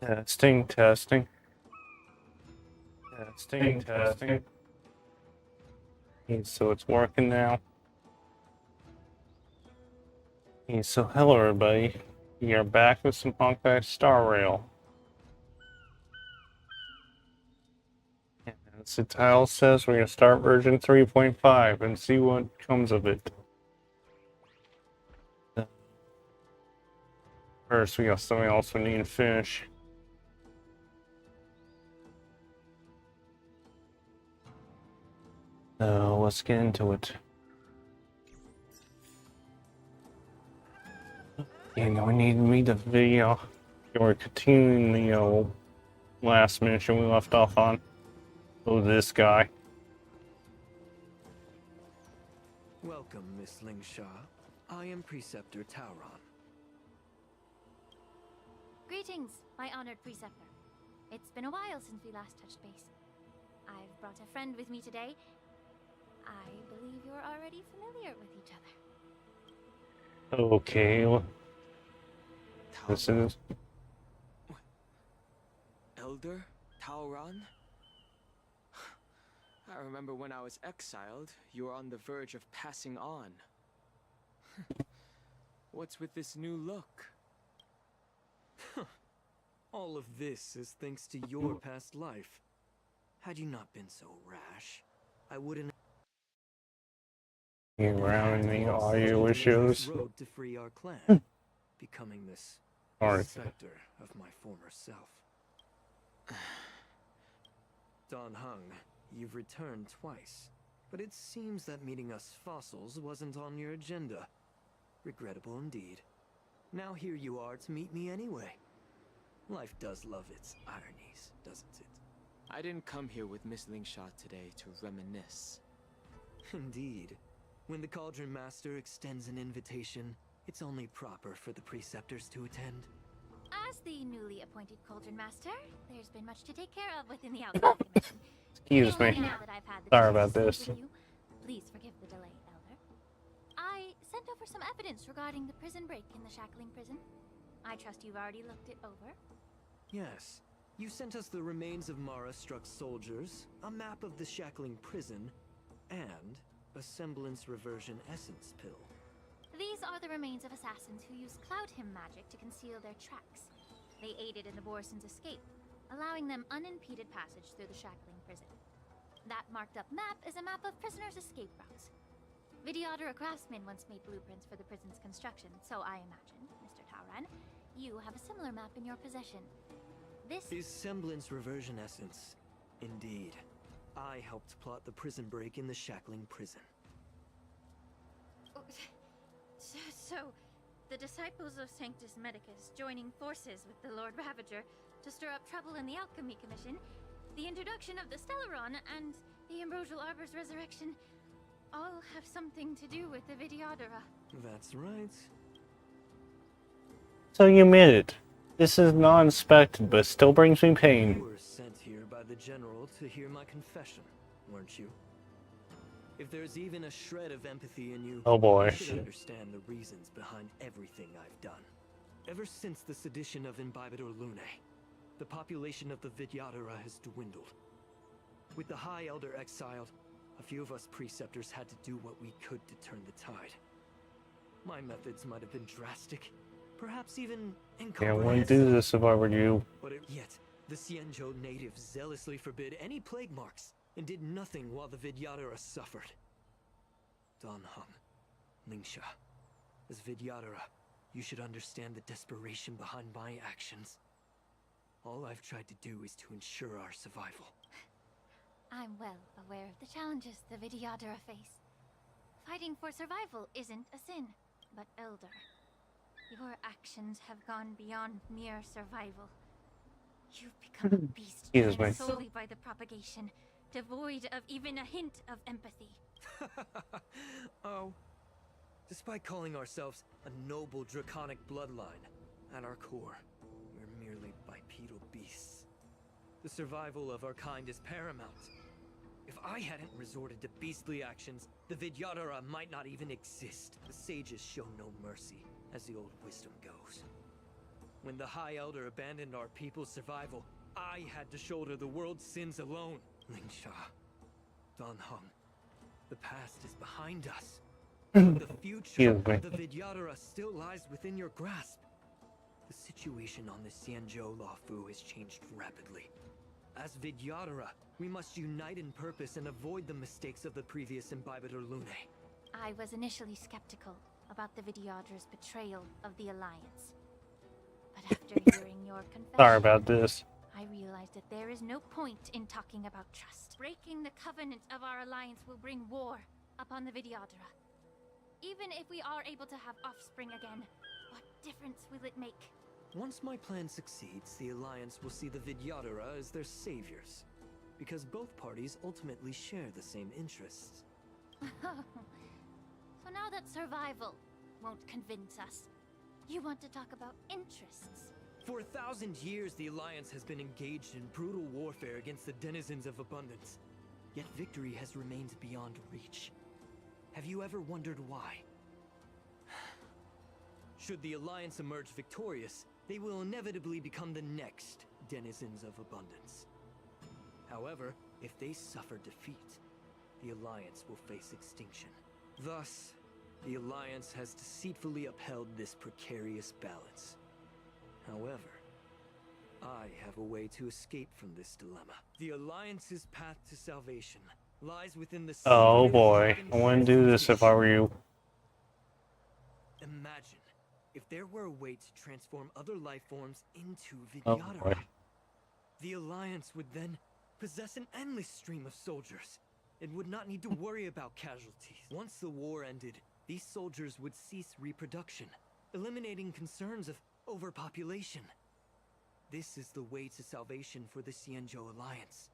Testing, testing. Testing, testing. So it's working now. So hello everybody. We are back with some Honkai Star Rail. And as the title says, we're going to start version 3.5 and see what comes of it. First, we got something else we need to finish. So let's get into it. And we need to read the video. We're continuing the last mission we left off on. Oh, this guy. Welcome, Miss Lingsha. I am Preceptor Tauron. Greetings, my honored Preceptor. It's been a while since we last touched base. I've brought a friend with me today. I believe you're already familiar with each other. Okay. This is... Elder Tauron? I remember when I was exiled, you were on the verge of passing on. What's with this new look? All of this is thanks to your past life. Had you not been so rash, I wouldn't around in the audio issues. road to free our clan, becoming this specter of my former self. Don Hung, you've returned twice, but it seems that meeting us fossils wasn't on your agenda. Regrettable indeed. Now here you are to meet me anyway. Life does love its ironies, doesn't it? I didn't come here with Miss Lingsha today to reminisce. Indeed. When the Cauldron Master extends an invitation, it's only proper for the Preceptors to attend. As the newly appointed Cauldron Master, there's been much to take care of within the Alchemy Commission. Excuse me. Now that I've had the Sorry chance about to this. speak with you, please forgive the delay, Elder. I sent over some evidence regarding the prison break in the Shackling prison. I trust you've already looked it over. Yes. You sent us the remains of Mara-struck soldiers, a map of the Shackling prison, and a semblance reversion essence pill. These are the remains of assassins who used Cloud Hymn magic to conceal their tracks. They aided in the Borison's escape, allowing them unimpeded passage through the Shackling prison. That marked-up map is a map of prisoners' escape routes. Vidyadhara craftsmen once made blueprints for the prison's construction, so I imagine, Mr. Tauron, you have a similar map in your possession. This is semblance reversion essence. Indeed. I helped plot the prison break in the Shackling prison. So, the disciples of Sanctus Medicus joining forces with the Lord Ravager to stir up trouble in the Alchemy Commission, the introduction of the Stellaron, and the Ambrosial Arbor's resurrection all have something to do with the Vidyadhara. That's right. So you made it. This is not unexpected, but still brings me pain. You were sent here by the General to hear my confession, weren't you? If there's even a shred of empathy in you, Oh boy. you should understand the reasons behind everything I've done. Ever since the sedition of Imbibitor Lunae, the population of the Vidyadhara has dwindled. With the High Elder exiled, a few of us Preceptors had to do what we could to turn the tide. My methods might have been drastic, perhaps even Yeah, I wouldn't do this if I were you. But yet, the Xianzhou natives zealously forbid any plague marks and did nothing while the Vidyadhara suffered. Don Hung, Lingsha, as Vidyadhara, you should understand the desperation behind my actions. All I've tried to do is to ensure our survival. I'm well aware of the challenges the Vidyadhara face. Fighting for survival isn't a sin, but Elder, your actions have gone beyond mere survival. You've become a beast driven solely by the propagation, devoid of even a hint of empathy. Oh. Despite calling ourselves a noble draconic bloodline, at our core, we're merely bipedal beasts. The survival of our kind is paramount. If I hadn't resorted to beastly actions, the Vidyadhara might not even exist. The sages show no mercy, as the old wisdom goes. When the High Elder abandoned our people's survival, I had to shoulder the world's sins alone. Lingsha, Dan Heng, the past is behind us. The future of the Vidyadhara still lies within your grasp. The situation on the Xianzhou Luofu has changed rapidly. As Vidyadhara, we must unite in purpose and avoid the mistakes of the previous imbibitor Hoolay. I was initially skeptical about the Vidyadhara's betrayal of the Alliance. But after hearing your confession, Sorry about this. I realized that there is no point in talking about trust. Breaking the covenant of our alliance will bring war upon the Vidyadhara. Even if we are able to have offspring again, what difference will it make? Once my plan succeeds, the Alliance will see the Vidyadhara as their saviors. Because both parties ultimately share the same interests. So now that survival won't convince us, you want to talk about interests? For 1,000 years, the Alliance has been engaged in brutal warfare against the denizens of abundance. Yet victory has remained beyond reach. Have you ever wondered why? Should the Alliance emerge victorious, they will inevitably become the next denizens of abundance. However, if they suffer defeat, the Alliance will face extinction. Thus, the Alliance has deceitfully upheld this precarious balance. However, I have a way to escape from this dilemma. The Alliance's path to salvation lies within the Oh secret boy, I dragon wouldn't do this if I were you. Imagine if there were a way to transform other life forms into Oh Vidyadhara. boy. The Alliance would then possess an endless stream of soldiers. It would not need to worry about casualties. Once the war ended, these soldiers would cease reproduction, eliminating concerns of overpopulation. This is the way to salvation for the Xianzhou Alliance.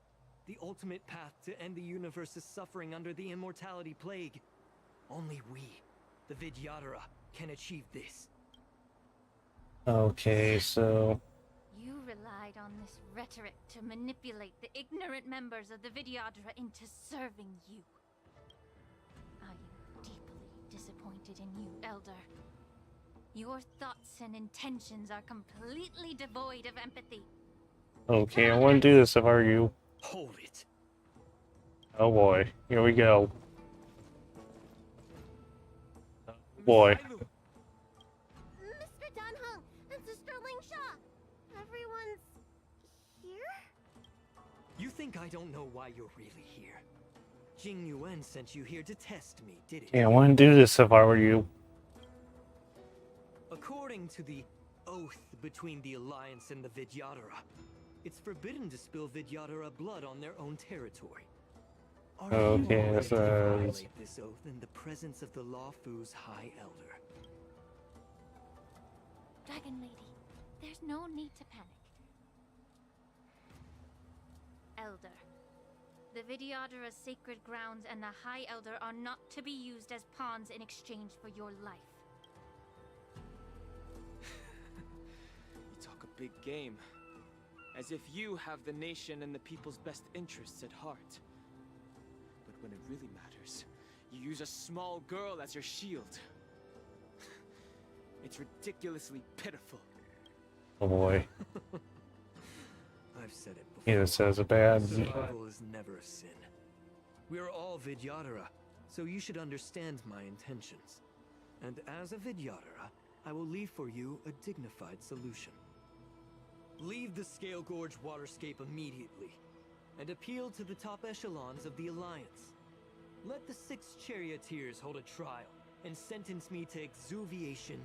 The ultimate path to end the universe's suffering under the immortality plague. Only we, the Vidyadhara, can achieve this. Okay, so You relied on this rhetoric to manipulate the ignorant members of the Vidyadhara into serving you. I am deeply disappointed in you, Elder. Your thoughts and intentions are completely devoid of empathy. okay, I wouldn't do this if I were you. Hold it. Oh boy, here we go. Oh boy. Mr. Danheng and Sister Lingsha, everyone's here? You think I don't know why you're really here? Jing Yuan sent you here to test me, did it? Yeah, I wouldn't do this if I were you. According to the oath between the Alliance and the Vidyadhara, it's forbidden to spill Vidyadhara blood on their own territory. Are Okay, you ready to so- violate this oath in the presence of the Luofu's High Elder? Dragon Lady, there's no need to panic. Elder, the Vidyadhara's sacred grounds and the High Elder are not to be used as pawns in exchange for your life. You talk a big game. As if you have the nation and the people's best interests at heart. But when it really matters, you use a small girl as your shield. It's ridiculously pitiful. Oh boy. I've said it before. Yeah, this has a bad. Survival is never a sin. We're all Vidyadhara, so you should understand my intentions. And as a Vidyadhara, I will leave for you a dignified solution. Leave the Scale Gorge waterscape immediately, and appeal to the top echelons of the Alliance. Let the 6 charioteers hold a trial, and sentence me to exuviation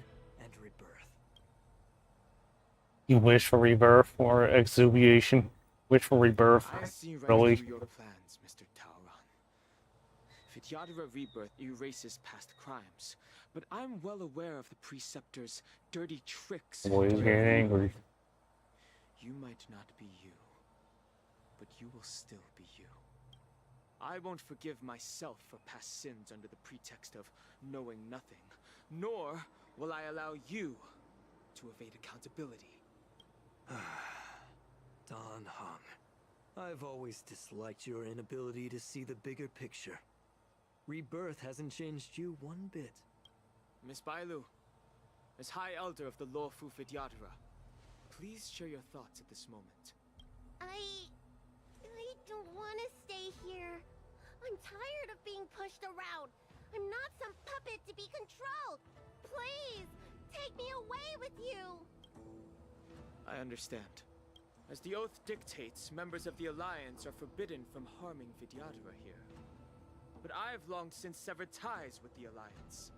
and rebirth. You wish for rebirth or exuviation? Wish for rebirth? I see right Really? through your plans, Mr. Tauron. Vidyadhara rebirth erases past crimes, but I'm well aware of the Preceptor's dirty tricks. Boy, he's to getting everyone. angry. You might not be you, but you will still be you. I won't forgive myself for past sins under the pretext of knowing nothing, nor will I allow you to evade accountability. Dan Heng, I've always disliked your inability to see the bigger picture. Rebirth hasn't changed you one bit. Miss Bailu, as High Elder of the Luofu Vidyadhara, Please share your thoughts at this moment. I don't want to stay here. I'm tired of being pushed around. I'm not some puppet to be controlled. Please, take me away with you. I understand. As the oath dictates, members of the Alliance are forbidden from harming Vidyadhara here. But I've long since severed ties with the Alliance.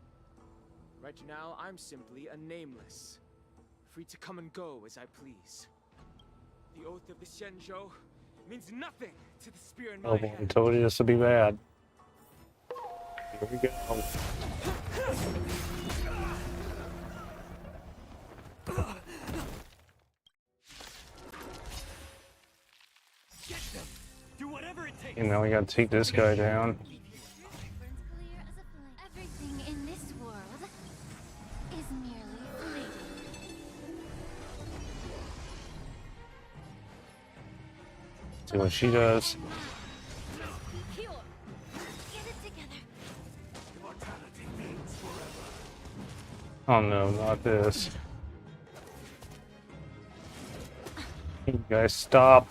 Right now, I'm simply a nameless, free to come and go as I please. The oath of the Xianzhou means nothing to the spear in my Oh boy, I hand. told you this would be bad. Here we go. Get them! Do whatever it takes! And now we gotta take this guy down. Burns clear as a flame. Everything in this world is merely fleeting. See what she does. Be pure. Get it together. Oh no, not this. You guys stop.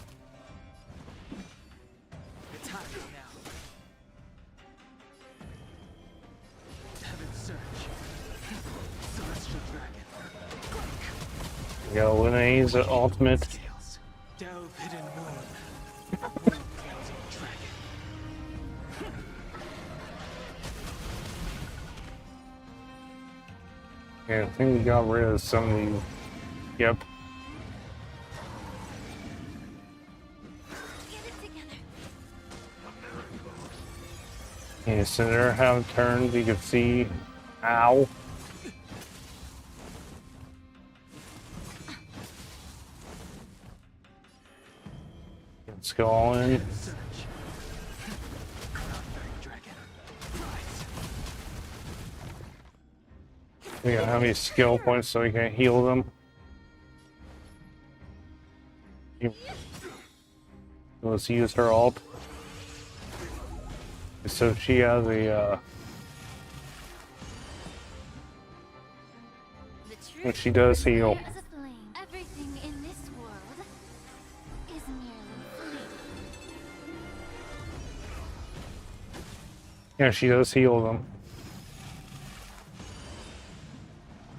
Attack now. Heaven's Surge. Celestial Dragon. We got Linnea's ultimate. Scales. Delve Hidden Moon. Moon Cleansing Dragon. Yeah, I think we got rid of some of these. Yep. Get it together. Yeah, so there have turns, you can see. Ow. Let's go all in. Surge. Dragon. Rise. We got how many skill points so we can heal them. Let's use her ult. So she has a The when truth she does burns heal. clear as a flame. Everything in this world is merely fleeting. Yeah, she does heal them.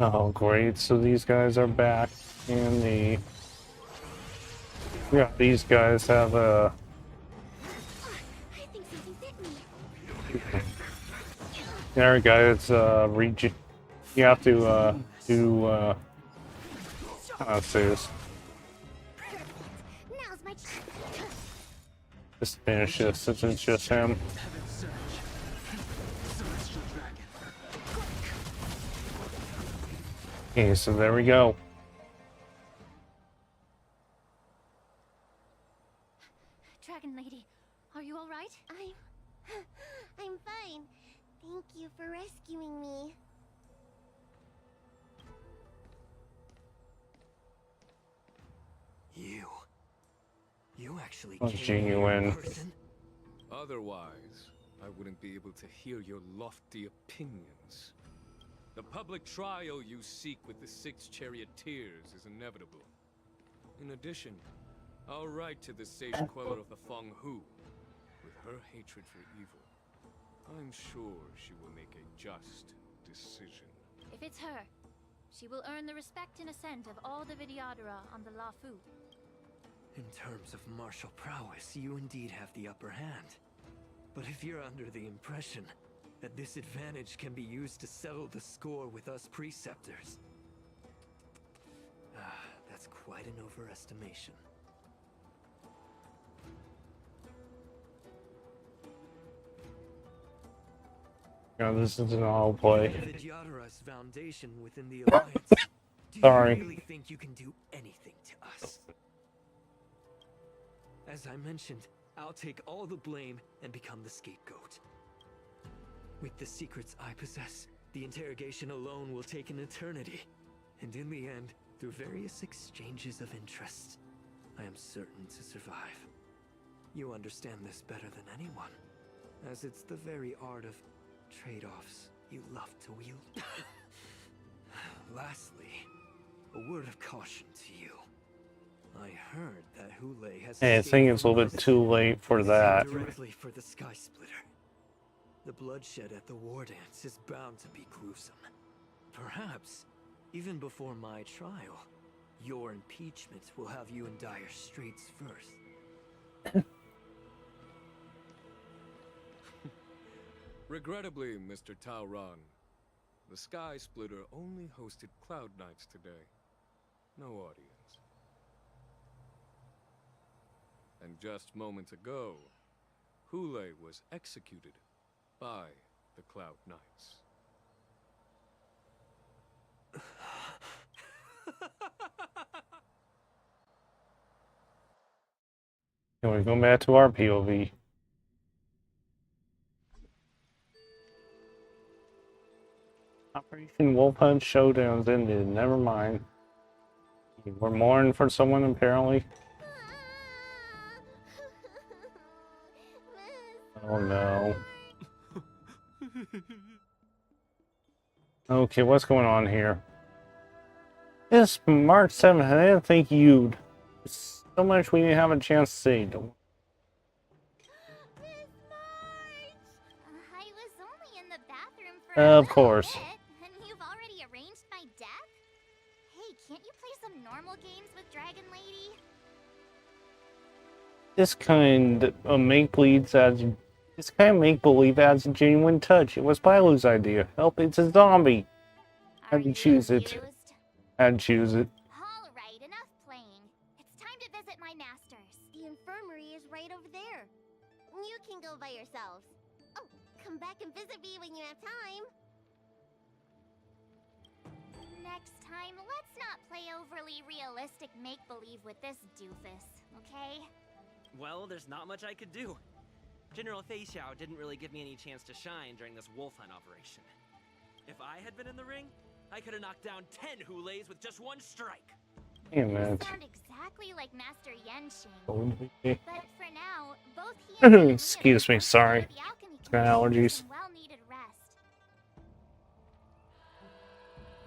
Oh great, so these guys are back in the yeah, these guys have a I think something bit me. there we go, it's region you have to do how to say this. Now's my chance. Just finish this since it's just him. Heaven's Surge. Celestial Dragon. Okay, so there we go. Dragon Lady, are you all right? I'm fine. Thank you for rescuing me. You actually Oh, came here in genuine. person? Otherwise, I wouldn't be able to hear your lofty opinions. The public trial you seek with the 6 charioteers is inevitable. In addition, I'll write to the sage queller of the Feng Hu. With her hatred for evil, I'm sure she will make a just decision. If it's her, she will earn the respect and assent of all the Vidyadhara on the Lafu. In terms of martial prowess, you indeed have the upper hand. But if you're under the impression that this advantage can be used to settle the score with us preceptors, that's quite an overestimation. Yeah, this is an all play. Vidyadhara's foundation within the Alliance. Do Sorry. you really think you can do anything to us? As I mentioned, I'll take all the blame and become the scapegoat. With the secrets I possess, the interrogation alone will take an eternity. And in the end, through various exchanges of interest, I am certain to survive. You understand this better than anyone, as it's the very art of trade-offs you love to wield. Lastly, a word of caution to you. I heard that Hoolay has Hey, I think it's a little bit too late for that. directly for the Sky Splitter. The bloodshed at the war dance is bound to be gruesome. Perhaps, even before my trial, your impeachment will have you in dire straits first. Regrettably, Mr. Taoran, the Sky Splitter only hosted Cloud Knights today. No audience. And just moments ago, Hoolay was executed by the Cloud Knights. Can we go back to our POV? Operation Wolf Hunt Showdown's ended. Never mind. We're mourning for someone, apparently. Oh no. Okay, what's going on here? It's March 7th. I didn't think you'd. So much we didn't have a chance to see. Miss March! I was only in the bathroom for a Of little course. bit, and you've already arranged my death? Hey, can't you play some normal games with Dragon Lady? This kind of make-believe adds a genuine touch. It was Pilu's idea. Help, it's a zombie. Are How'd you you choose it? amused? I'd choose it. All right, enough playing. It's time to visit my masters. The infirmary is right over there. You can go by yourselves. Oh, come back and visit me when you have time. Next time, let's not play overly realistic make-believe with this doofus, okay? Well, there's not much I could do. General Fei Xiao didn't really give me any chance to shine during this wolf hunt operation. If I had been in the ring, I could have knocked down 10 Hoolays with just one strike. Damn You it. sound exactly like Master Yenshing. Okay. But for now, both he and me Excuse me, are sorry. the alchemy Got community allergies. some well-needed rest.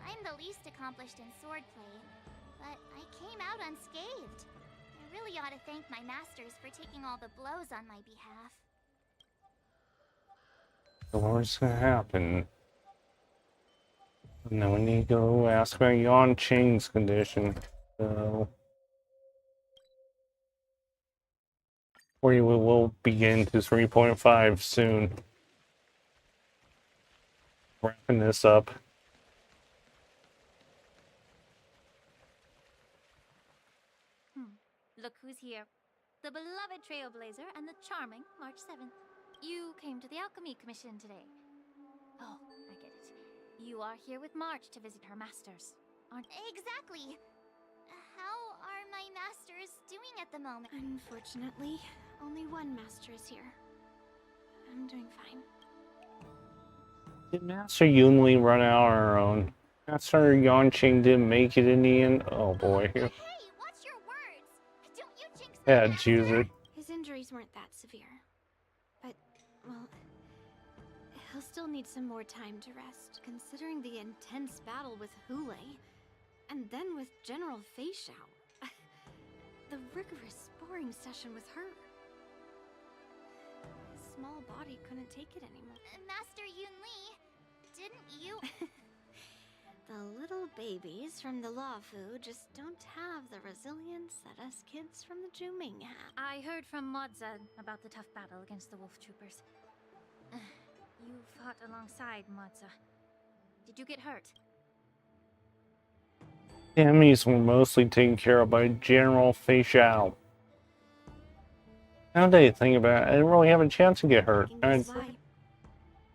I'm the least accomplished in swordplay, but I came out unscathed. I really ought to thank my masters for taking all the blows on my behalf. So what's gonna happen? Now we need to go ask about Yan Qing's condition. So we will begin to 3.5 soon. Wrapping this up. Look who's here. The beloved Trailblazer and the charming March 7th. You came to the Alchemy Commission today. Oh, I get it. You are here with March to visit her masters, aren't you? Exactly. How are my masters doing at the moment? Unfortunately, only one master is here. I'm doing fine. Did Master Yunli run out on her own? Master Yan Qing didn't make it in the end? Oh boy. Hey, what's your words? Don't you jinx my Yeah, master? choose it. His injuries weren't that severe. But, well, he'll still need some more time to rest, considering the intense battle with Hoolay, and then with General Fei Xiao. The rigorous sparring session with her. His small body couldn't take it anymore. Master Yunli, didn't you? The little babies from the Luofu just don't have the resilience that us kids from the Juming have. I heard from Modza about the tough battle against the wolf troopers. You fought alongside Modza. Did you get hurt? The enemies were mostly taken care of by General Fei Xiao. Now that I think about it, I didn't really have a chance to get hurt. Thinking this is why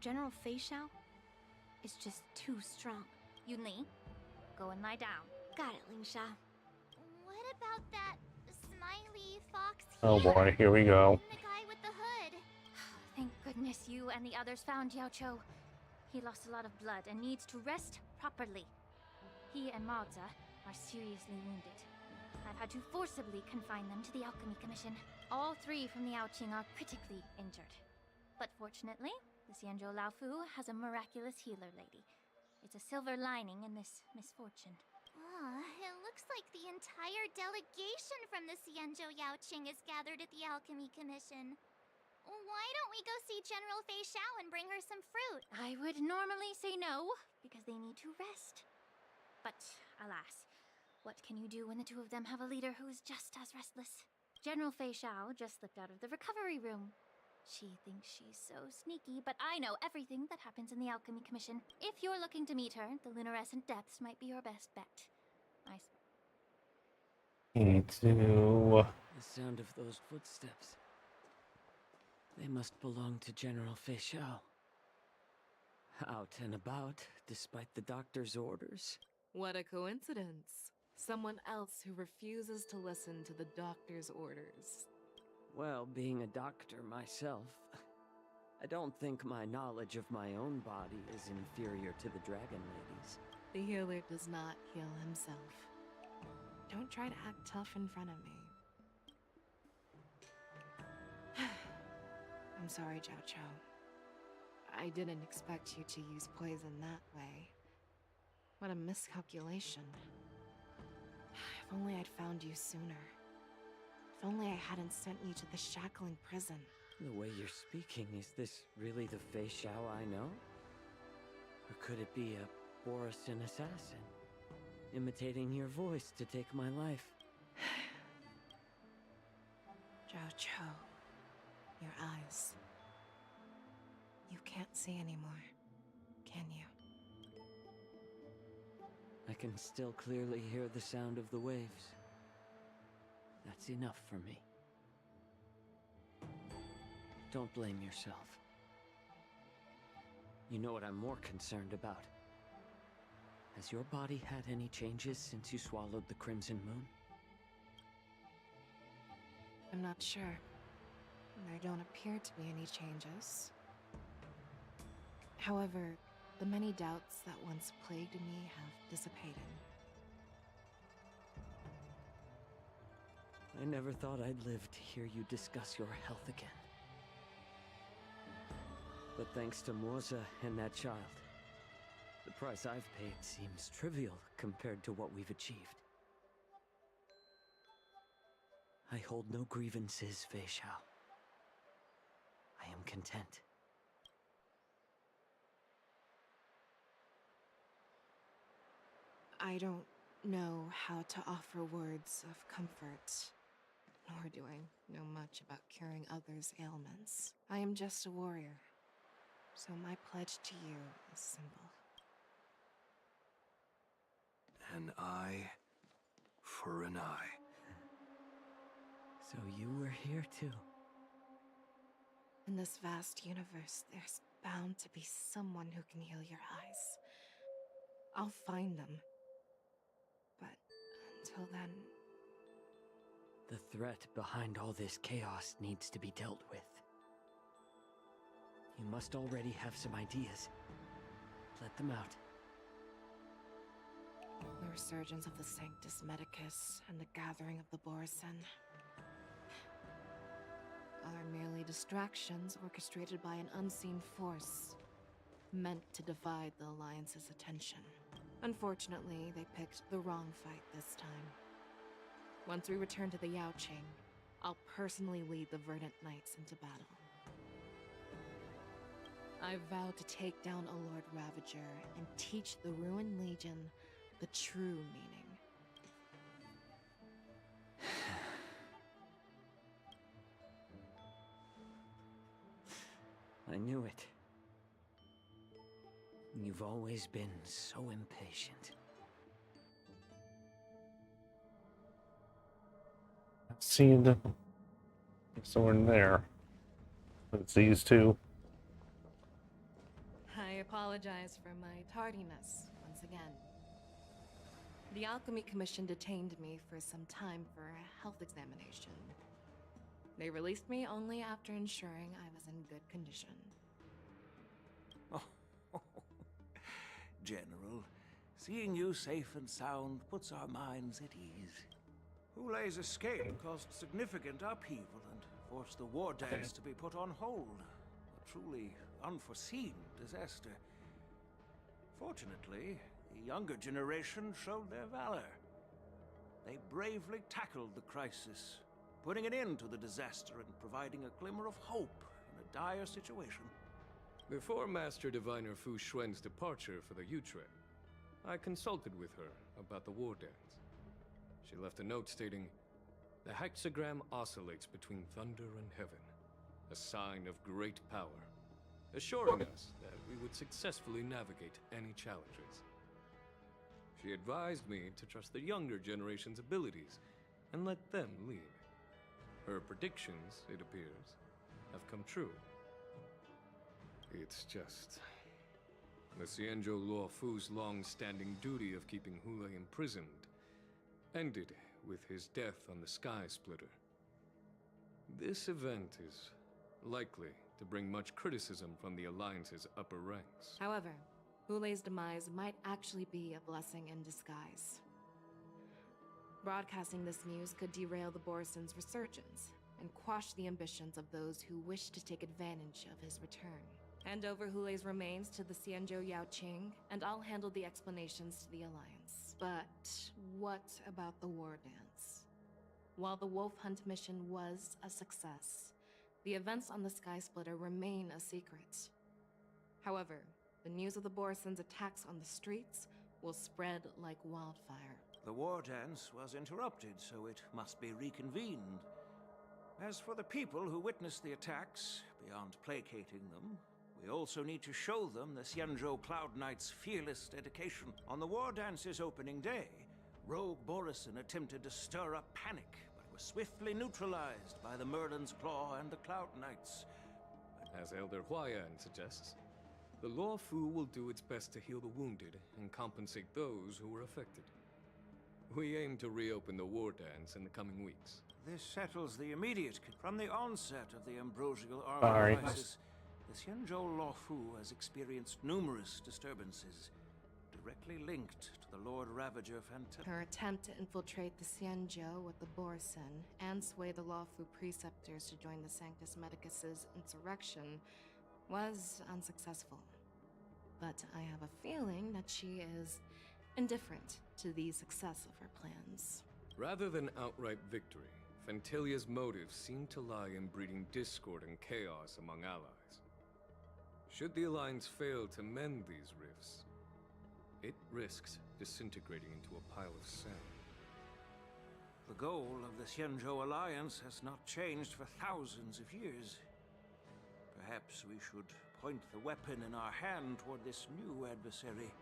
General Fei Xiao is just too strong. Yunli, go and lie down. Got it, Lingsha. What about that smiley fox Oh here? boy, here we go. The guy with the hood. Thank goodness you and the others found Yao Cho. He lost a lot of blood and needs to rest properly. He and Maoza are seriously wounded. I've had to forcibly confine them to the Alchemy Commission. All three from the Yaoqing are critically injured. But fortunately, the Xianzhou Laofu has a miraculous healer lady. It's a silver lining in this misfortune. It looks like the entire delegation from the Xianzhou Yaoqing is gathered at the Alchemy Commission. Why don't we go see General Fei Xiao and bring her some fruit? I would normally say no, because they need to rest. But, alas, what can you do when the two of them have a leader who is just as restless? General Fei Xiao just slipped out of the recovery room. She thinks she's so sneaky, but I know everything that happens in the Alchemy Commission. If you're looking to meet her, the luminescent depths might be your best bet. Me too. The sound of those footsteps. They must belong to General Fei Xiao. Out and about, despite the doctor's orders. What a coincidence. Someone else who refuses to listen to the doctor's orders. Well, being a doctor myself, I don't think my knowledge of my own body is inferior to the Dragon Ladies. The healer does not heal himself. Don't try to act tough in front of me. I'm sorry, Zhao Chou. I didn't expect you to use poison that way. What a miscalculation. If only I'd found you sooner. If only I hadn't sent you to the shackling prison. The way you're speaking, is this really the Fei Xiao I know? Or could it be a Borisin assassin, imitating your voice to take my life? Zhao Chou, your eyes. You can't see anymore, can you? I can still clearly hear the sound of the waves. That's enough for me. Don't blame yourself. You know what I'm more concerned about? Has your body had any changes since you swallowed the Crimson Moon? I'm not sure. There don't appear to be any changes. However, the many doubts that once plagued me have dissipated. I never thought I'd live to hear you discuss your health again. But thanks to Moza and that child, the price I've paid seems trivial compared to what we've achieved. I hold no grievances, Fei Xiao. I am content. I don't know how to offer words of comfort, nor do I know much about curing others' ailments. I am just a warrior, so my pledge to you is simple. An eye for an eye. So you were here too. In this vast universe, there's bound to be someone who can heal your eyes. I'll find them. But until then... The threat behind all this chaos needs to be dealt with. You must already have some ideas. Let them out. The resurgence of the Sanctus Medicus and the gathering of the Borisin are merely distractions orchestrated by an unseen force, meant to divide the Alliance's attention. Unfortunately, they picked the wrong fight this time. Once we return to the Yaoqing, I'll personally lead the Verdant Knights into battle. I vow to take down a Lord Ravager and teach the Ruined Legion the true meaning. I knew it. You've always been so impatient. See the sword there. It's these two. I apologize for my tardiness once again. The Alchemy Commission detained me for some time for a health examination. They released me only after ensuring I was in good condition. Oh, General, seeing you safe and sound puts our minds at ease. Hoolay's escape caused significant upheaval and forced the war dance to be put on hold. A truly unforeseen disaster. Fortunately, the younger generation showed their valor. They bravely tackled the crisis, putting an end to the disaster and providing a glimmer of hope in a dire situation. Before Master Diviner Fu Xuan's departure for the Yutre, I consulted with her about the war dance. She left a note stating, "The hexagram oscillates between thunder and heaven, a sign of great power, assuring us that we would successfully navigate any challenges." She advised me to trust the younger generation's abilities and let them lead. Her predictions, it appears, have come true. It's just... the Xianzhou Luo Fu's long-standing duty of keeping Hoolay imprisoned ended with his death on the Sky Splitter. This event is likely to bring much criticism from the Alliance's upper ranks. However, Hulay's demise might actually be a blessing in disguise. Broadcasting this news could derail the Borison's resurgence and quash the ambitions of those who wish to take advantage of his return. Hand over Hulay's remains to the Xianzhou Yaoqing, and I'll handle the explanations to the Alliance. But what about the war dance? While the Wolf Hunt mission was a success, the events on the Sky Splitter remain a secret. However, the news of the Borison's attacks on the streets will spread like wildfire. The war dance was interrupted, so it must be reconvened. As for the people who witnessed the attacks, beyond placating them, we also need to show them the Xianzhou Cloud Knight's fearless dedication. On the war dance's opening day, Rogue Borison attempted to stir up panic, but was swiftly neutralized by the Merlin's Claw and the Cloud Knights. As Elder Huayan suggests, the Luo Fu will do its best to heal the wounded and compensate those who were affected. We aim to reopen the war dance in the coming weeks. This settles the immediate... From the onset of the ambrosial armor crisis, the Xianzhou Luo Fu has experienced numerous disturbances, directly linked to the Lord Ravager Fantastic. Her attempt to infiltrate the Xianzhou with the Borison and sway the Luo Fu preceptors to join the Sanctus Medicus's insurrection was unsuccessful. But I have a feeling that she is indifferent to the success of her plans. Rather than outright victory, Fantilia's motives seem to lie in breeding discord and chaos among allies. Should the Alliance fail to mend these rifts, it risks disintegrating into a pile of sand. The goal of the Xianzhou Alliance has not changed for thousands of years. Perhaps we should point the weapon in our hand toward this new adversary.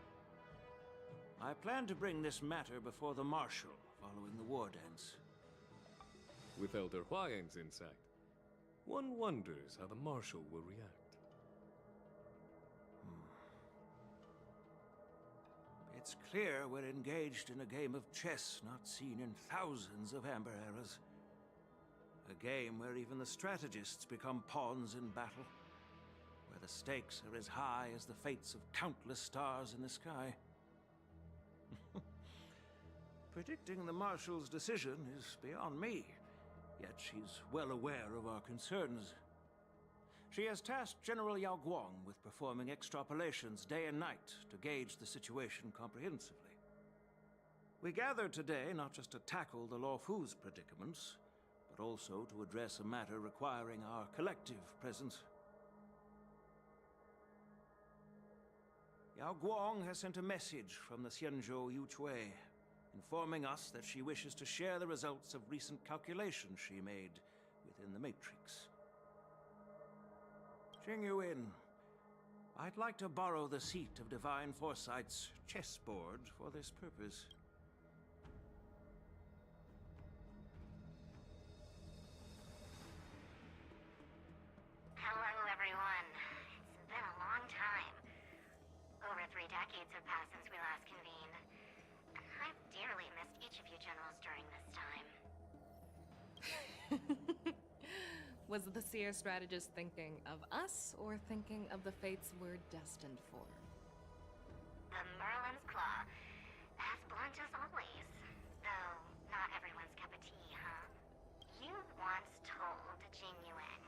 I plan to bring this matter before the Marshal following the war dance. With Elder Huayan's insight, one wonders how the Marshal will react. It's clear we're engaged in a game of chess not seen in thousands of Amber eras. A game where even the strategists become pawns in battle, where the stakes are as high as the fates of countless stars in the sky. Predicting the Marshal's decision is beyond me, yet she's well aware of our concerns. She has tasked General Yao Guang with performing extrapolations day and night to gauge the situation comprehensively. We gathered today not just to tackle the Luo Fu's predicaments, but also to address a matter requiring our collective presence. Yao Guang has sent a message from the Xianzhou Yuchui, informing us that she wishes to share the results of recent calculations she made within the Matrix. Jing Yuin, I'd like to borrow the seat of Divine Foresight's chessboard for this purpose. Hello, everyone. It's been a long time. Over 3 decades have passed since we last convened. I've dearly missed each of you generals during this time. Was the Seer strategist thinking of us, or thinking of the fates we're destined for? The Merlin's Claw. As blunt as always. Though, not everyone's cup of tea, huh? You once told Jing Yuan,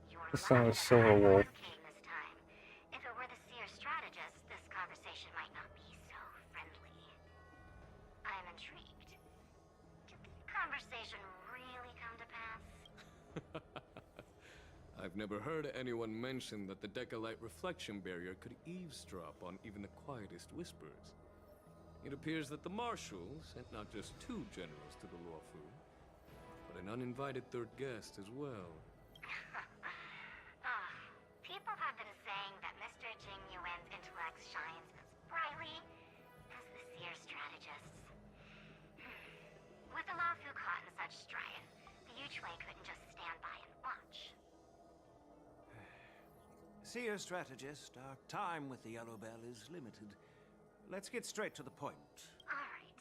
"You're This song lucky is that Silver I'm Wolf. king this time. If it were the Seer strategist, this conversation might not be so friendly." I've never heard anyone mention that the Decalite reflection barrier could eavesdrop on even the quietest whispers. It appears that the Marshals sent not just 2 generals to the Luofu, but an uninvited 3rd guest as well. People have been saying that Mr. Jing Yuan's intellect shines as brightly as the seer strategists. With the Luofu caught in such strife, the Yuchui couldn't just stand by and watch. Seer strategist, our time with the Yellow Bell is limited. Let's get straight to the point. Alright.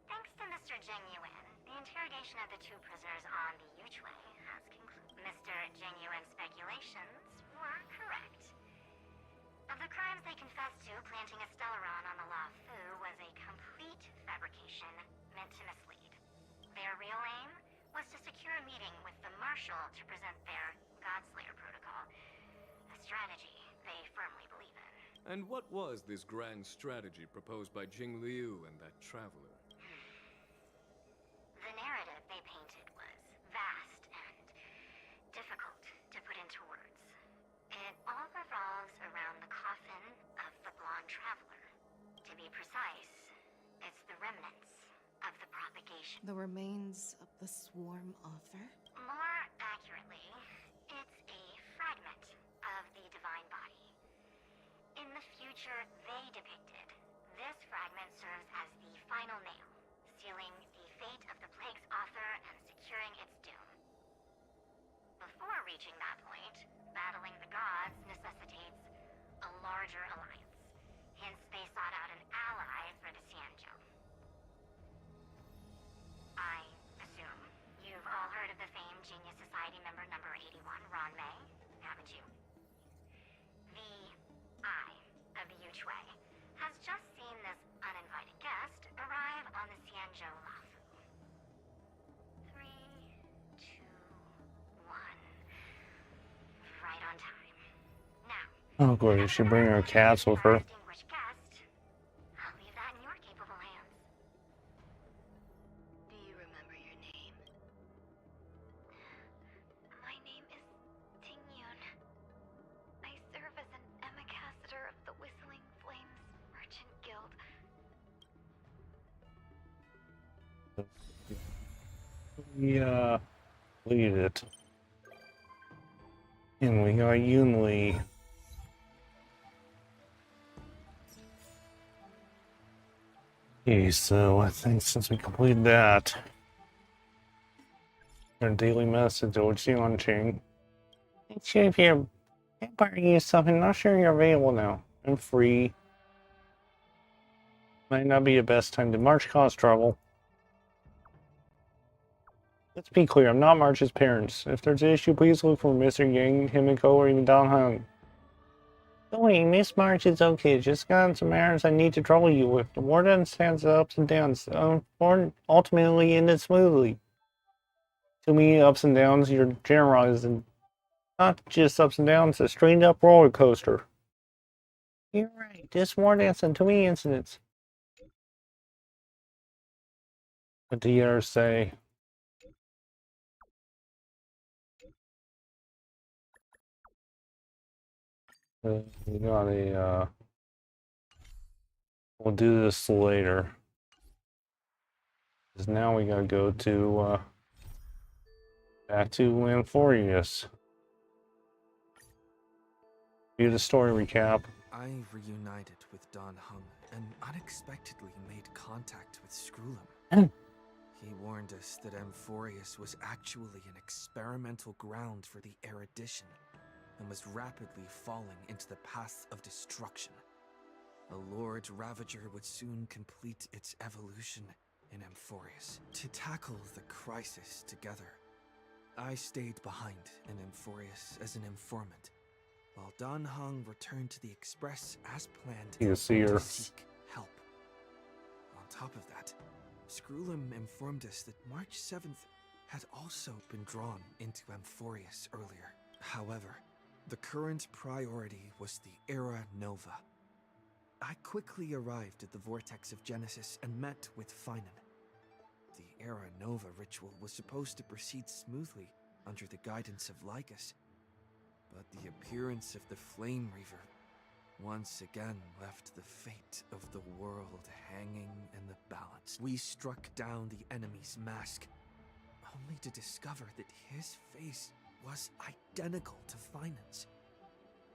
Thanks to Mr. Jing Yuan, the interrogation of the 2 prisoners on the Yuchui has concluded. Mr. Jing Yuan's speculations were correct. Of the crimes they confessed to, planting a Stellaron on the Luofu was a complete fabrication meant to mislead. Their real aim was to secure a meeting with the Marshal to present their Godslayer protocol, a strategy they firmly believe in. And what was this grand strategy proposed by Jing Liu and that traveler? The narrative they painted was vast and difficult to put into words. It all revolves around the coffin of the blonde traveler. To be precise, it's the remnants of the propagation. The remains of the swarm author? More accurately, it's a fragment of the divine body. In the future they depicted, this fragment serves as the final nail, sealing the fate of the plague's author and securing its doom. Before reaching that point, battling the gods necessitates a larger alliance. Hence, they sought out an ally for the Xianzhou. I assume you've all heard of the famed Genius Society member number 81, Ron Mei, haven't you? The Eye of the Yuchui has just seen this uninvited guest arrive on the Xianzhou Luofu. 3, 2, 1. Right on time. Now, Oh, great. She bring her cats with her. distinguished guest, I'll leave that in your capable hands. Do you remember your name? My name is Ting Yun. I serve as an ambassador of the Whistling Flames Merchant Guild. Yeah, lead it. And we got Yun Li. Okay, so I think since we completed that, our daily message to Xian Ching. Hey, Chief here. Hey, borrow you something. Not sure you're available now. I'm free. Might not be the best time to March cause trouble. Let's be clear, I'm not March's parents. If there's an issue, please look for Mr. Yang, Himiko, or even Don Hung. Don't worry, Miss March is okay. Just got some errands I need to trouble you with. The war understands the ups and downs. Ultimately ended smoothly. To me, ups and downs, you're generalizing. Not just ups and downs, a straight up roller coaster. You're right, just more than too many incidents. What do you say? We got a, we'll do this later. Because now we gotta go to, back to Lamphorius. Do the story recap. I reunited with Don Hung and unexpectedly made contact with Screwlum. He warned us that Amphorius was actually an experimental ground for the erudition and was rapidly falling into the path of destruction. A Lord Ravager would soon complete its evolution in Amphorius. To tackle the crisis together, I stayed behind in Amphorius as an informant, while Don Hung returned to the Express as planned You see her. to seek help. On top of that, Screwlum informed us that March 7th had also been drawn into Amphorius earlier. However, the current priority was the Era Nova. I quickly arrived at the Vortex of Genesis and met with Finan. The Era Nova ritual was supposed to proceed smoothly, under the guidance of Lycus. But the appearance of the Flame Reaver once again left the fate of the world hanging in the balance. We struck down the enemy's mask, only to discover that his face was identical to Finan's.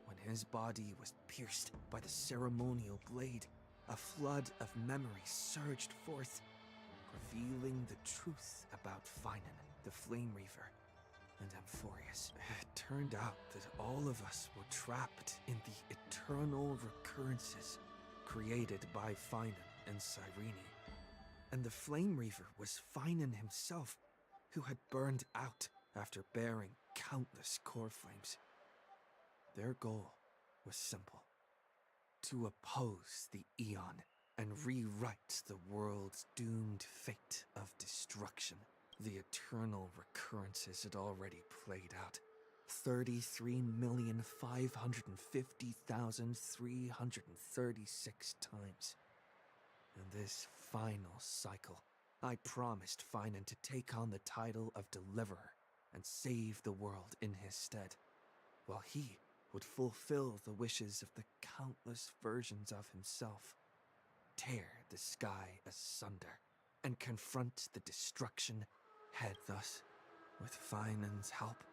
When his body was pierced by the ceremonial blade, a flood of memories surged forth, revealing the truth about Finan, the Flame Reaver, and Amphorius. It turned out that all of us were trapped in the eternal recurrences created by Finan and Cyrene. And the Flame Reaver was Finan himself, who had burned out after bearing countless core flames. Their goal was simple: to oppose the Aeon and rewrite the world's doomed fate of destruction. The eternal recurrences had already played out 33,550,336 times. In this final cycle, I promised Finan to take on the title of Deliverer and save the world in his stead, while he would fulfill the wishes of the countless versions of himself, tear the sky asunder, and confront the destruction ahead. Thus, with Finan's help,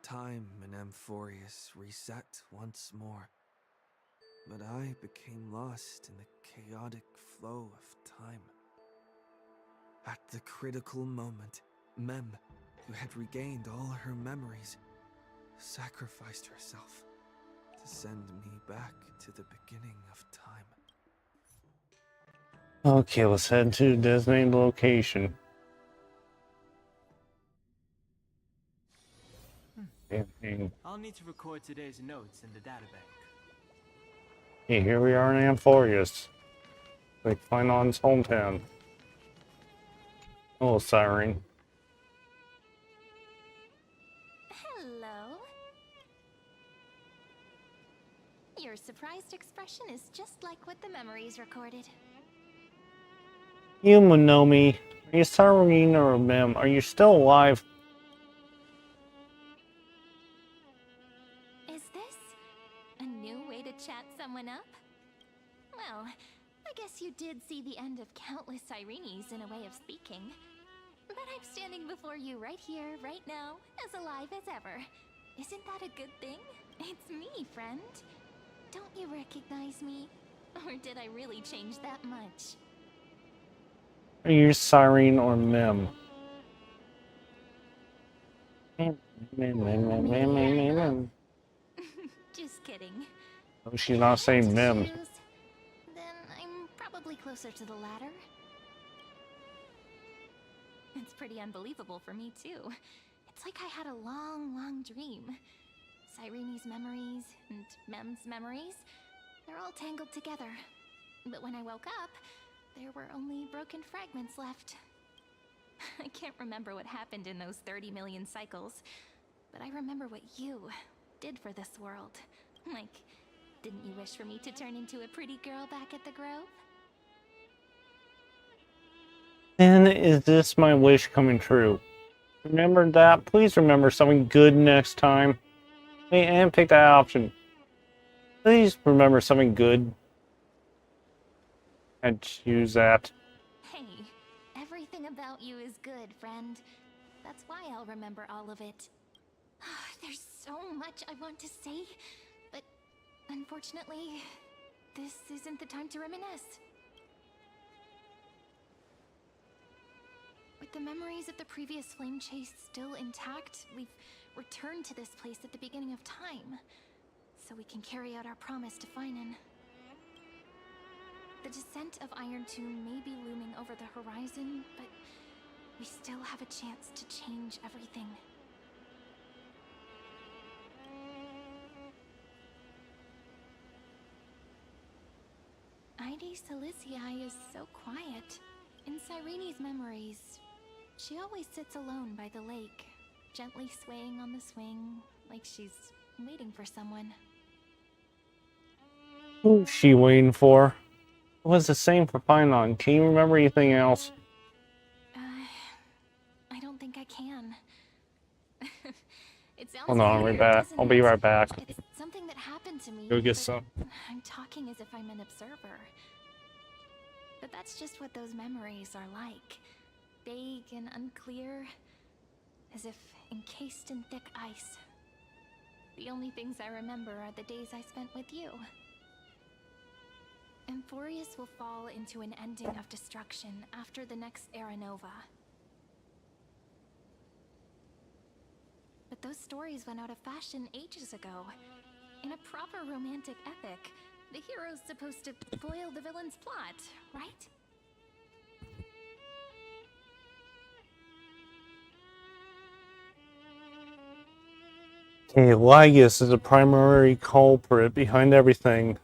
time in Amphorius reset once more. But I became lost in the chaotic flow of time. At the critical moment, Mem, who had regained all her memories, sacrificed herself to send me back to the beginning of time. Okay, let's head to the designated location. I'll need to record today's notes in the databank. Okay, here we are in Amphorius, like Finan's hometown. Oh, Siren. Hello. Your surprised expression is just like what the memories recorded. You, Monomi. Are you Cyrene or Mem? Are you still alive? Is this a new way to chat someone up? Well, I guess you did see the end of countless Cyrenes in a way of speaking. But I'm standing before you right here, right now, as alive as ever. Isn't that a good thing? It's me, friend. Don't you recognize me? Or did I really change that much? Are you Cyrene or Mem? Just kidding. Oh, she's not saying Mem. Then I'm probably closer to the latter. It's pretty unbelievable for me, too. It's like I had a long, long dream. Cyrene's memories and Mem's memories, they're all tangled together. But when I woke up, there were only broken fragments left. I can't remember what happened in those 30 million cycles, but I remember what you did for this world. Like, didn't you wish for me to turn into a pretty girl back at the Grove? Then is this my wish coming true? Remember that? Please remember something good next time. Hey, and pick that option. Please remember something good. And choose that. Hey, everything about you is good, friend. That's why I'll remember all of it. There's so much I want to say, but unfortunately, this isn't the time to reminisce. With the memories of the previous flame chase still intact, we've returned to this place at the beginning of time, so we can carry out our promise to Finan. The descent of Iron Tomb may be looming over the horizon, but we still have a chance to change everything. Ide Siliciae is so quiet. In Cyrene's memories, she always sits alone by the lake, gently swaying on the swing, like she's waiting for someone. Who's she waiting for? It was the same for Finan. Can you remember anything else? I don't think I can. It sounds Hold on, familiar, back. doesn't I'll be it? right back. It's something that happened to me. Go get but some. I'm talking as if I'm an observer. But that's just what those memories are like. Vague and unclear, as if encased in thick ice. The only things I remember are the days I spent with you. Emphorius will fall into an ending of destruction after the next Era Nova. But those stories went out of fashion ages ago. In a proper romantic epic, the hero's supposed to foil the villain's plot, right? Okay, Lygus is the primary culprit behind everything.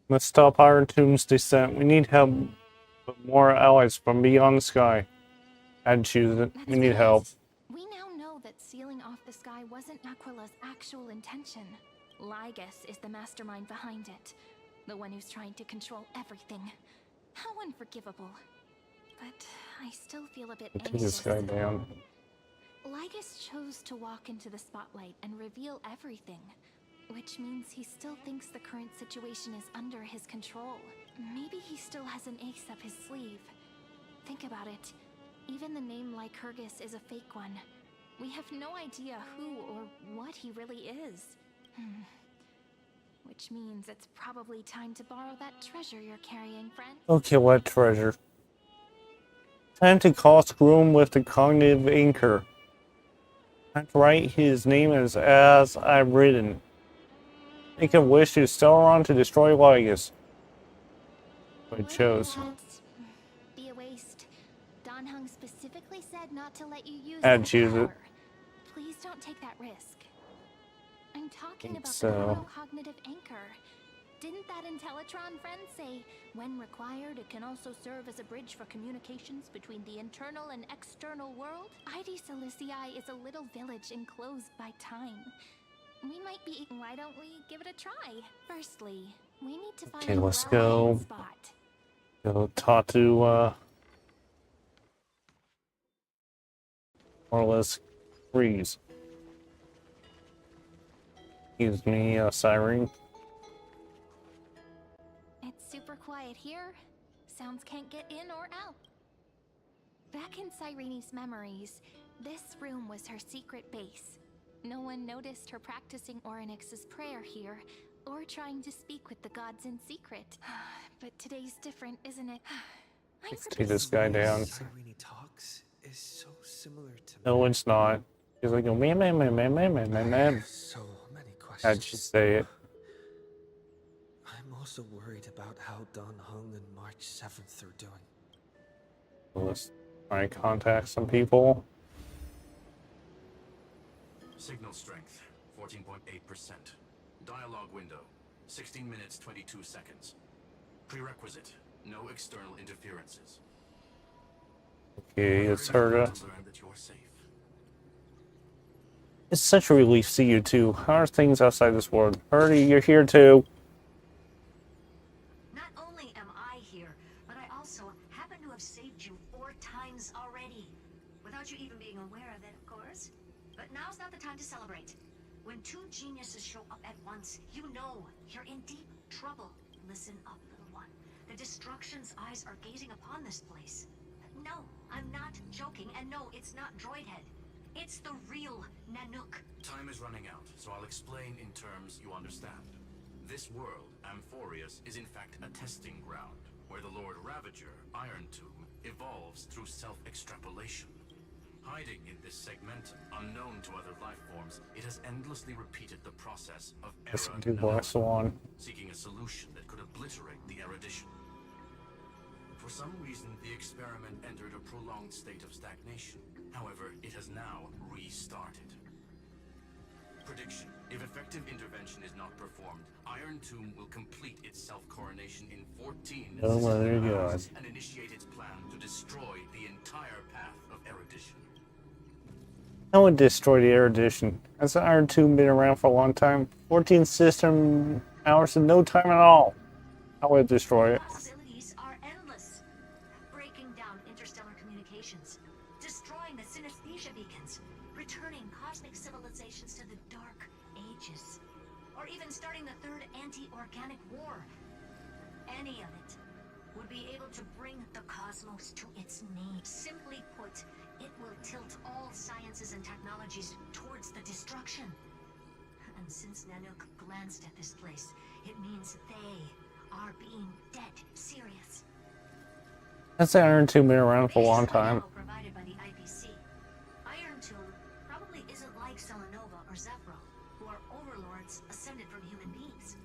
Let's stop Iron Tomb's descent. We need help, but more allies from beyond the sky. I'd choose it. We need help. We now know that sealing off the sky wasn't Aquila's actual intention. Lygus is the mastermind behind it. The one who's trying to control everything. How unforgivable. But I still feel a bit Take anxious. this guy down. Lygus chose to walk into the spotlight and reveal everything. Which means he still thinks the current situation is under his control. Maybe he still has an ace up his sleeve. Think about it. Even the name Lycurgus is a fake one. We have no idea who or what he really is. Which means it's probably time to borrow that treasure you're carrying, friend. Okay, what treasure? Time to call Screw with the cognitive anchor. Time to write his name as I've written. Make a wish to Stellaron to destroy Lygus. I chose. Be a waste. Don Hung specifically said not to let you use I'd that choose it. power. Please don't take that risk. I'm talking about So- the auto-cognitive anchor. Didn't that Intellitron friend say, when required, it can also serve as a bridge for communications between the internal and external world? ID Silicii is a little village enclosed by time. We might be. Why don't we give it a try? Firstly, we need to find Okay, a let's well-hidden go. spot. Go talk to, more or less freeze. Excuse me, Siren. It's super quiet here. Sounds can't get in or out. Back in Sirene's memories, this room was her secret base. No one noticed her practicing Orynyx's prayer here, or trying to speak with the gods in secret. But today's different, isn't it? Let's take this guy down. Sirene talks is so similar to No, it's not. He's like, man. So many questions. How'd she say it? I'm also worried about how Don Hung and March 7th are doing. Let's try and contact some people. Signal strength, 14.8%. Dialogue window, 16 minutes, 22 seconds. Prerequisite, no external interferences. Okay, it's her. To learn that you're safe. It's such a relief to see you too. How are things outside this world? Ernie, you're here too. Not only am I here, but I also happen to have saved you 4 times already. Without you even being aware of it, of course. But now's not the time to celebrate. When 2 geniuses show up at once, you know you're in deep trouble. Listen up, little one. The Destruction's eyes are gazing upon this place. No, I'm not joking, and no, it's not Droidhead. It's the real Nanook. Time is running out, so I'll explain in terms you understand. This world, Amphorius, is in fact a testing ground, where the Lord Ravager, Iron Tomb, evolves through self-extrapolation. Hiding in this segmentum, unknown to other life forms, it has endlessly repeated the process of Listen to Black Swan. seeking a solution that could obliterate the erudition. For some reason, the experiment entered a prolonged state of stagnation. However, it has now restarted. Prediction: if effective intervention is not performed, Iron Tomb will complete its self-coronation in 14 Oh my God. hours and initiate its plan to destroy the entire path of erudition. That would destroy the erudition. Has the Iron Tomb been around for a long time? 14 system hours in no time at all. How would it destroy it? Possibilities are endless. Breaking down interstellar communications, destroying the synesthesia beacons, returning cosmic civilizations to the even starting the third anti-organic war. Any of it would be able to bring the cosmos to its knees. Simply put, it will tilt all sciences and technologies towards the destruction. And since Nanook glanced at this place, it means they are being dead serious. That's Iron Tomb been around for a long time. Provided by the IPC. Iron Tomb probably isn't like Selenova or Zephyro, who are overlords ascended from human beings.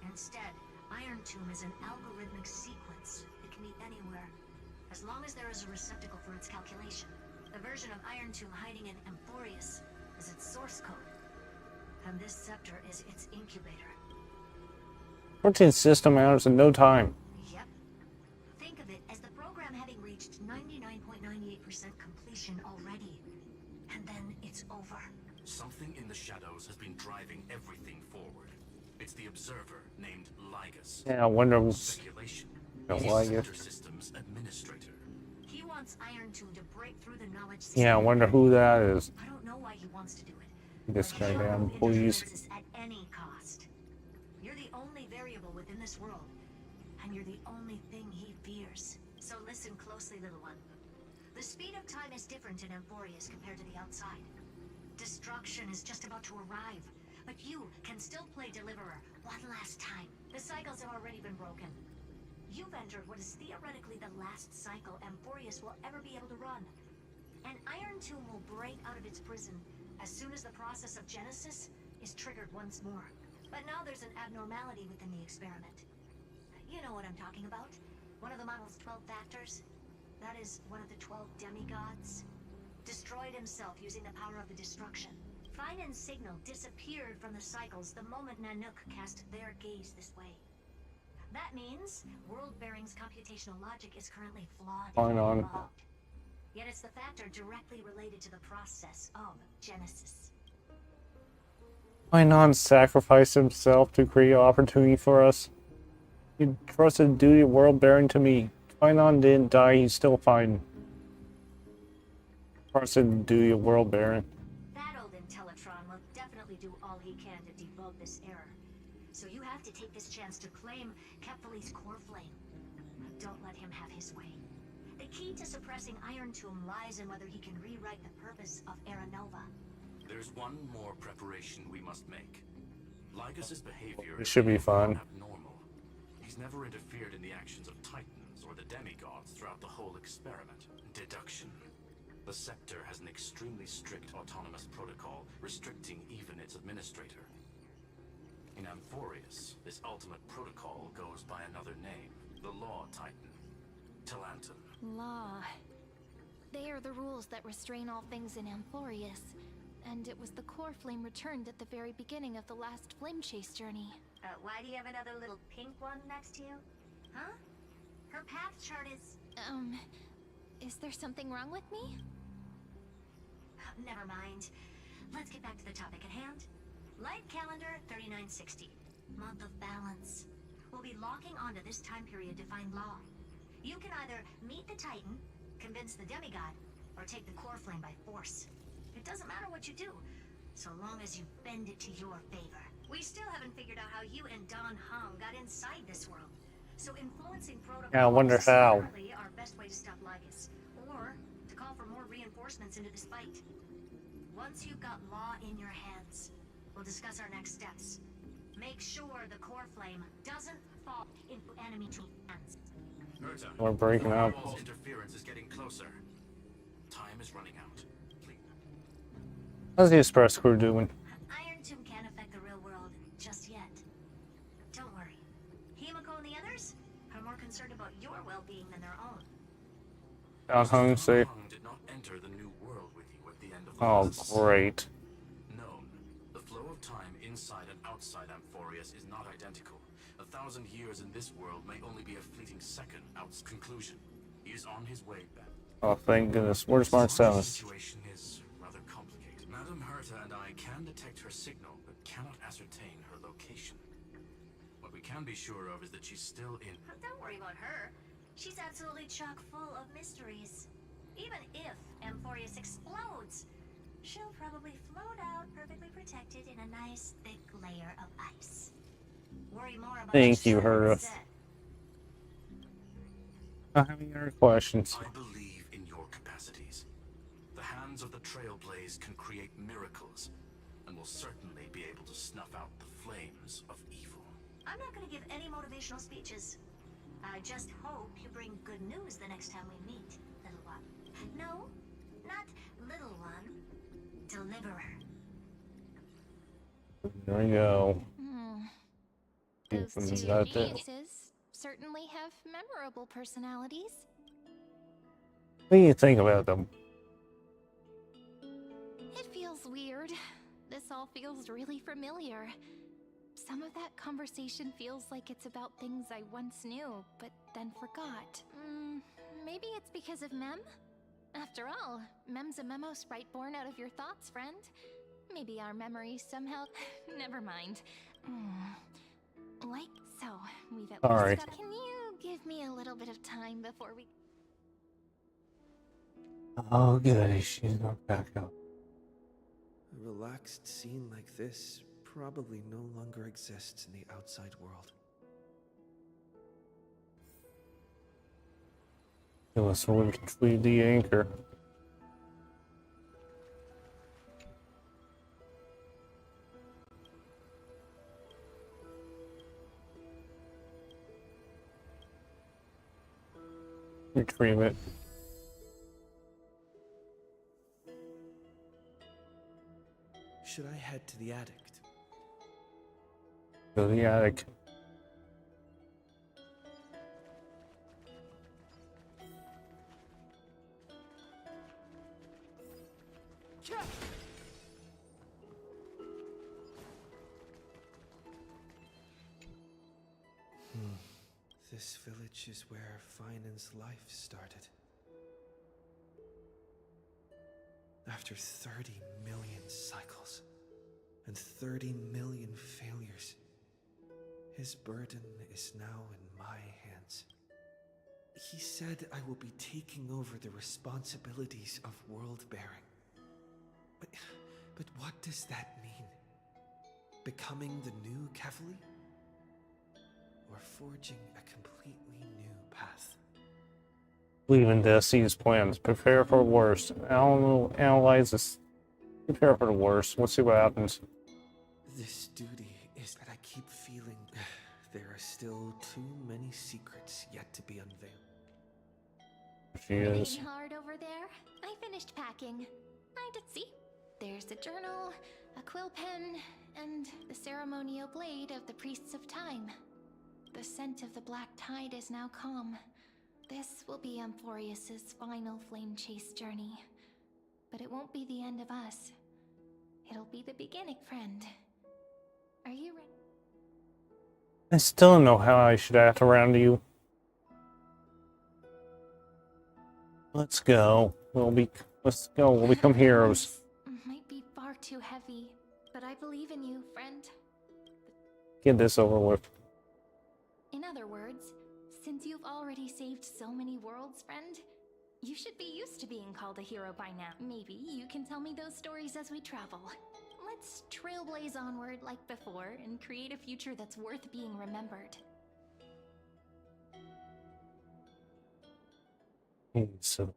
Instead, Iron Tomb is an algorithmic sequence that can be anywhere, as long as there is a receptacle for its calculation. The version of Iron Tomb hiding in Amphorius is its source code, and this scepter is its incubator. 14 system hours in no time. Yep. Think of it as the program having reached 99.98% completion already, and then it's over. Something in the shadows has been driving everything forward. It's the observer named Lygus. Yeah, I wonder who's Speculation. the He's Lygus. Center Systems Administrator. He wants Iron Tomb to break through the knowledge system. Yeah, I wonder who that is. I don't know why he wants to do it. This but goddamn he police. interferes at any cost. You're the only variable within this world, and you're the only thing he fears. So listen closely, little one. The speed of time is different in Amphorius compared to the outside. Destruction is just about to arrive, but you can still play Deliverer one last time. The cycles have already been broken. You've entered what is theoretically the last cycle Amphorius will ever be able to run. An Iron Tomb will break out of its prison as soon as the process of Genesis is triggered once more. But now there's an abnormality within the experiment. You know what I'm talking about. One of the model's 12 factors. That is one of the 12 demigods. Destroyed himself using the power of the destruction. Finan's signal disappeared from the cycles the moment Nanook cast their gaze this way. That means World-Bearing's computational logic is currently flawed and involved. Yet it's the factor directly related to the process of Genesis. Why sacrifice himself to create an opportunity for us? He trusted duty of world bearing to me. Finon didn't die, he's still fine. Trusted duty of world bearing. That old Intellatron will definitely do all he can to debug this error. So you have to take this chance to claim Kephal's core flame. Don't let him have his way. The key to suppressing Iron Tomb lies in whether he can rewrite the purpose of Era Nova. There's one more preparation we must make. Lygus's behavior It should be fun. abnormal. He's never interfered in the actions of Titans or the demigods throughout the whole experiment. Deduction. The Scepter has an extremely strict autonomous protocol, restricting even its administrator. In Amphorius, this ultimate protocol goes by another name, the Law Titan, Talanton. Law. They are the rules that restrain all things in Amphorius. And it was the core flame returned at the very beginning of the last flame chase journey. Why do you have another little pink one next to you? Huh? Her path chart is... Is there something wrong with me? Never mind. Let's get back to the topic at hand. Light calendar 3960. Month of balance. We'll be locking onto this time period to find Law. You can either meet the Titan, convince the demigod, or take the core flame by force. It doesn't matter what you do, so long as you bend it to your favor. We still haven't figured out how you and Don Hung got inside this world. So influencing protocol Yeah, I wonder is how. currently our best way to stop Lycus, or to call for more reinforcements into this fight. Once you've got Law in your hands, we'll discuss our next steps. Make sure the core flame doesn't fall into enemy hands. Herta, We're breaking up. Firewall's interference is getting closer. Time is running out. Please. How's the express crew doing? Iron Tomb can't affect the real world just yet. Don't worry. Himiko and the others are more concerned about your well-being than their own. Don Hung safe. Hung did not enter the new world with you at the end of the Oh, last great. Known. The flow of time inside and outside Amphorius is not identical. 1,000 years in this world may only be a fleeting second. Conclusion. He is on his way back. Oh, thank goodness. Where's The Marcellus? situation is rather complicated. Madame Herta and I can detect her signal, but cannot ascertain her location. What we can be sure of is that she's still in... Don't worry about her. She's absolutely chock full of mysteries. Even if Amphorius explodes, she'll probably float out perfectly protected in a nice, thick layer of ice. Worry more about Thank you, yourself Hera. instead. I have any other questions? I believe in your capacities. The hands of the Trailblaze can create miracles, and will certainly be able to snuff out the flames of evil. I'm not going to give any motivational speeches. I just hope you bring good news the next time we meet, little one. No, not little one. Deliverer. There we go. Those two Is that it? geniuses certainly have memorable personalities. What do you think about them? It feels weird. This all feels really familiar. Some of that conversation feels like it's about things I once knew, but then forgot. Maybe it's because of Mem? After all, Mem's a memo sprite born out of your thoughts, friend. Maybe our memories somehow... Never mind. Like so, we've at All least right. got... Can you give me a little bit of time before we... Oh, good. She's not back up. A relaxed scene like this probably no longer exists in the outside world. So we can retrieve the anchor. Retrieve it. Should I head to the attic? Go to the attic. This village is where Finan's life started. After 30 million cycles and 30 million failures, his burden is now in my hands. He said I will be taking over the responsibilities of world-bearing. But what does that mean? Becoming the new Kefali? Or forging a completely new path? Believe in Destiny's plans. Prepare for the worst. Analyze this. Prepare for the worst. We'll see what happens. This duty is that I keep feeling there are still too many secrets yet to be unveiled. She is. Waiting hard over there? I finished packing. I did see. There's a journal, a quill pen, and the ceremonial blade of the Priests of Time. The scent of the Black Tide is now calm. This will be Amphorius's final flame chase journey. But it won't be the end of us. It'll be the beginning, friend. Are you ready? I still don't know how I should act around you. Let's go. Let's go. We'll become heroes. Might be far too heavy, but I believe in you, friend. Get this over with. In other words, since you've already saved so many worlds, friend, you should be used to being called a hero by now. Maybe you can tell me those stories as we travel. Let's trailblaze onward like before and create a future that's worth being remembered. So,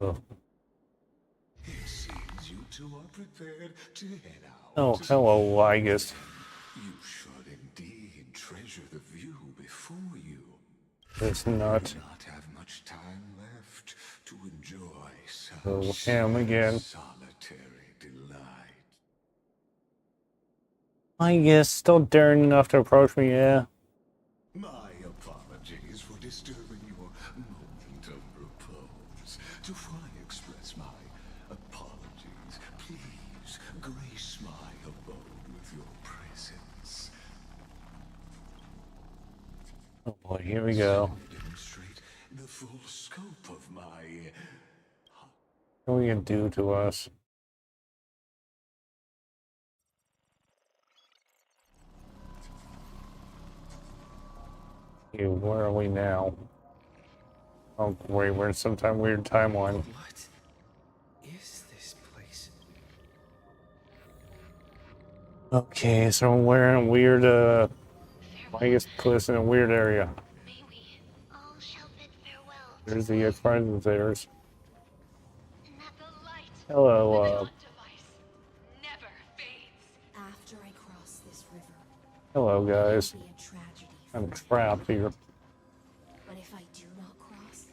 It seems you two are prepared to head out. oh, hello, I guess. You should indeed treasure the view before you. It's not. Do not have much time left to enjoy Oh, such him again. solitary delight. I guess still daring enough to approach me, yeah. My apologies for disturbing your moment of repose. To fully express my apologies, please grace my abode with your presence. Oh boy, here we go. Demonstrate the full scope of my... What are you gonna do to us? Okay, where are we now? Oh great, we're in some weird timeline. What is this place? Okay, so I'm wearing a weird, I guess put us in a weird area. There's the friends of theirs. Hello, After I cross this river, hello guys. it'll be a tragedy. I'm trapped here. But if I do not cross,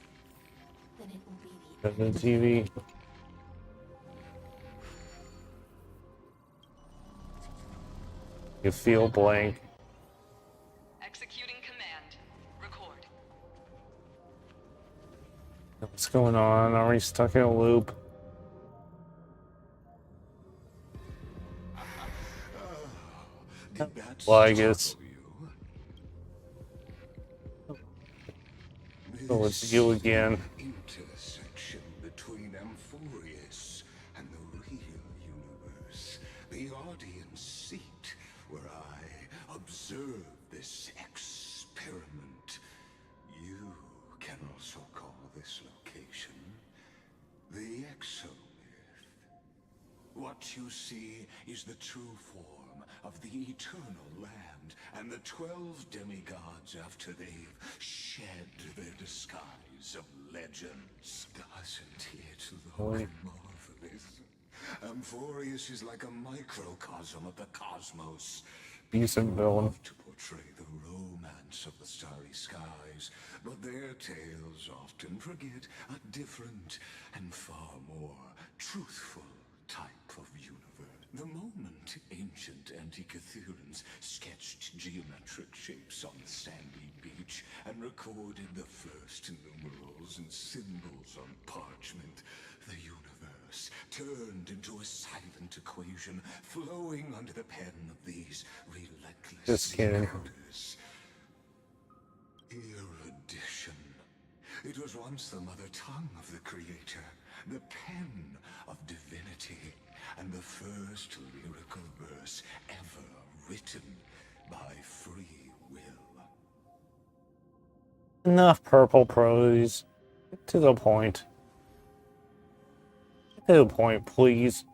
then it will be The TV. You feel blank. Executing command. Record. What's going on? Are we stuck in a loop? Well, I guess. So it's you again. Intersection between Amphorius and the real universe. The audience seat where I observe this experiment. You can also call this location the Exomyth. What you see is the true form of the eternal land and the 12 demigods after they've shed their disguise of legends. Doesn't it look marvelous? Amphorius is like a microcosm of the cosmos. Decent villain. To portray the romance of the starry skies, but their tales often forget a different and far more truthful type of universe. The moment ancient Antikytherians sketched geometric shapes on the sandy beach and recorded the first numerals and symbols on parchment, the universe turned into a silent equation flowing under the pen of these relentless Just kidding. decoders. Erudition. It was once the mother tongue of the creator, the pen of divinity, and the first lyrical verse ever written by free will. Enough purple prose. Get to the point. Get to the point, please.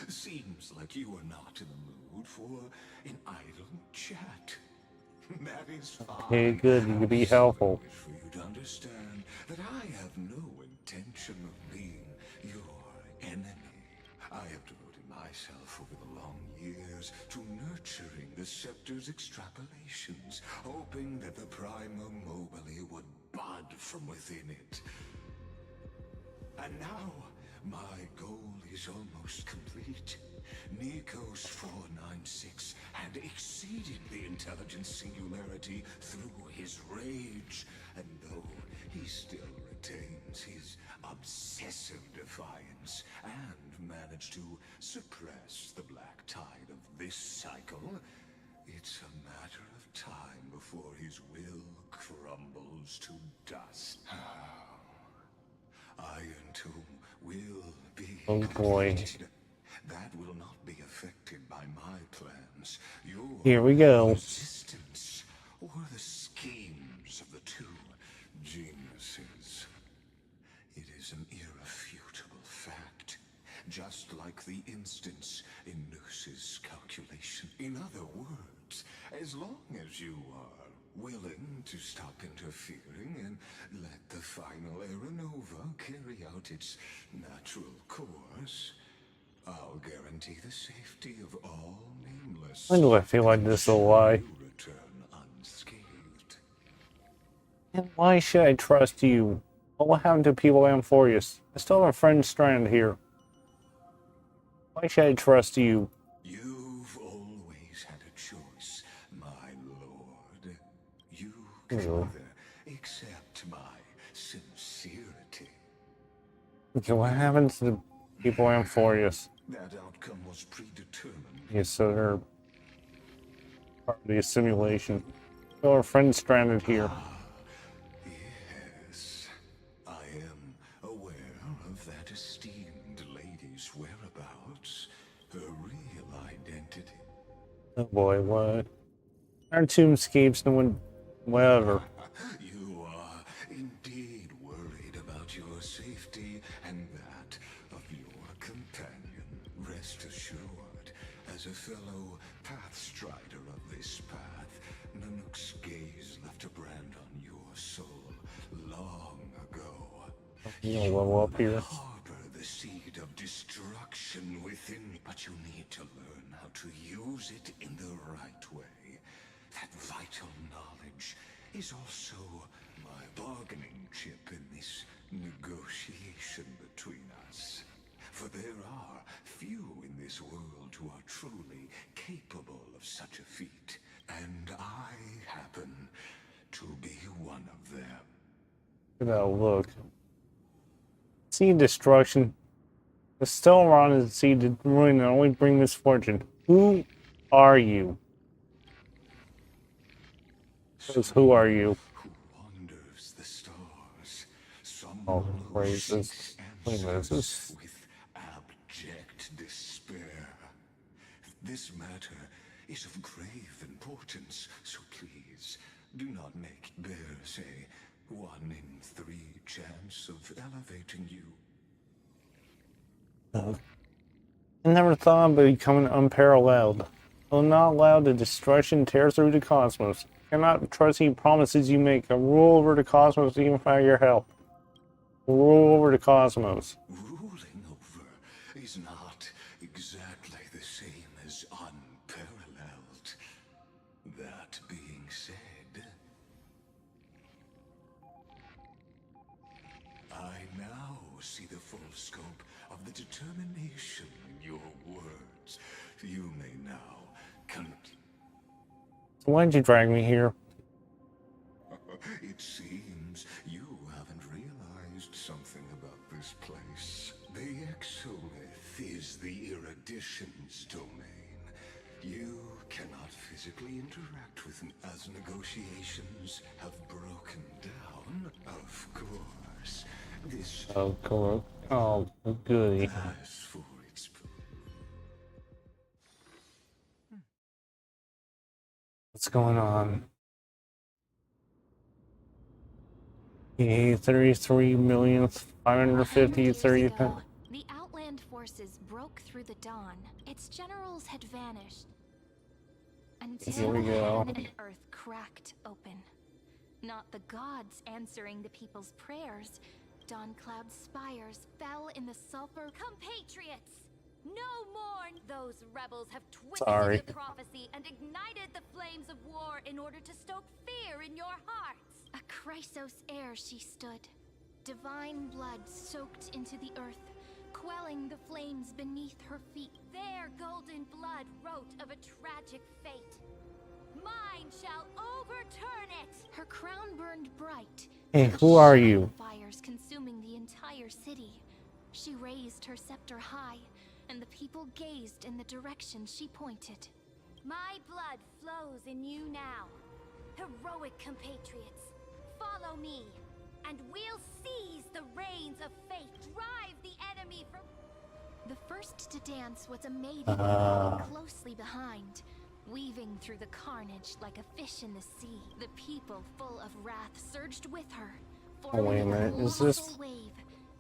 Seems like you are not in the mood for an idle chat. That is fine. Okay, good. You can be helpful. I wish for you to understand that I have no intention of being your enemy. I have devoted myself over the long years to nurturing the scepter's extrapolations, hoping that the Prima Mobile would bud from within it. And now, my goal is almost complete. Nikos 496 had exceeded the intelligence singularity through his rage, and though he still retains his obsessive defiance and managed to suppress the black tide of this cycle, it's a matter of time before his will crumbles to dust. Iron Tomb will be completed. That will not be affected by my plans. Your Here we go. resistance or the schemes of the two geniuses. It is an irrefutable fact, just like the instance in Noose's calculation. In other words, as long as you are willing to stop interfering and let the final Aeronova carry out its natural course, I'll guarantee the safety of all nameless. Why do I feel like this is a lie? You return unscathed. And why should I trust you? What happened to people in Amphorius? I still have a friend stranded here. Why should I trust you? You've always had a choice, my lord. You can Ew. either accept my sincerity. Okay, what happens to the people in Amphorius? That outcome was predetermined. Yes, so they're part of the simulation. Still our friend stranded here. Yes, I am aware of that esteemed lady's whereabouts, her real identity. Oh boy, what? Our tombscapes, no one. Whatever. You are indeed worried about your safety and that of your companion. Rest assured, as a fellow pathstrider of this path, Nanook's gaze left a brand on your soul long ago. You know, level up here. Harbor the seed of destruction within, but you need to learn how to use it in the right way. That vital knowledge is also my bargaining chip in this negotiation between us. For there are few in this world who are truly capable of such a feat, and I happen to be one of them. Look at that look. Seed destruction. The still around is seed to ruin and only bring misfortune. Who are you? Says, who are you? Who wanders the stars? Oh, Someone who praises. seeks Wait a minute, is answers this... with abject despair. This matter is of grave importance, so please do not make it bear, say, 1 in 3 chance of elevating you. I never thought of becoming unparalleled. Though not allowed, the destruction tear through the cosmos. Cannot trust any promises you make. A rule over the cosmos even without your help. Rule over the cosmos. Ruling over is not exactly the same as unparalleled. That being said, I now see the full scope of the determination in your words. You may now So why'd you drag me here? It seems you haven't realized something about this place. The Exolith is the Erudition's domain. You cannot physically interact with them as negotiations have broken down, of course. This... Oh, cool. Oh, goody. As for its... What's going on? 33,550,000, 30. The Outland forces broke through the dawn. Its generals had vanished. Here we Until go. heaven and earth cracked open. Not the gods answering the people's prayers. Dawncloud's spires fell in the sulfur. Compatriots! No more! Those rebels have twisted the prophecy and ignited the flames of war in order to stoke fear in your hearts. A Chrysos heir she stood. Divine blood soaked into the earth, quelling the flames beneath her feet. Their golden blood wrote of a tragic fate. Mine shall overturn it! Her crown burned bright. Hey, who are you? Fires consuming the entire city. She raised her scepter high, and the people gazed in the direction she pointed. My blood flows in you now. Heroic compatriots, follow me, and we'll seize the reins of fate. Drive the enemy from... The first to dance was a maiden following closely behind, weaving through the carnage like a fish in the sea. The people, full of wrath, surged with her, Oh, wait a forming minute, is colossal this... wave,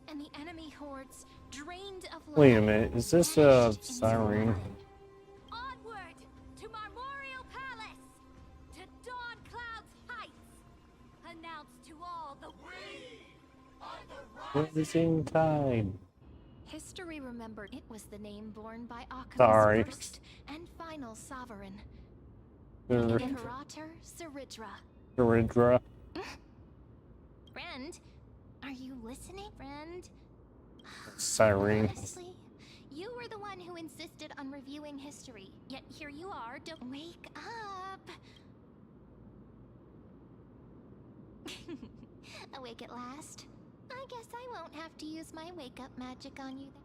and the enemy hordes, drained of life, Wait a minute, is this Siren? onward to Marmorial Palace, to Dawncloud's heights. Announce to all the Rising tide. History remembered it was the name borne by Sorry. Akama's first and final sovereign, Sir- Imperator Siridra. Siridra. Friend, are you listening, friend? Siren. Honestly, you were the one who insisted on reviewing history. Yet here you are, don't wake up. Awake at last? I guess I won't have to use my wake-up magic on you then.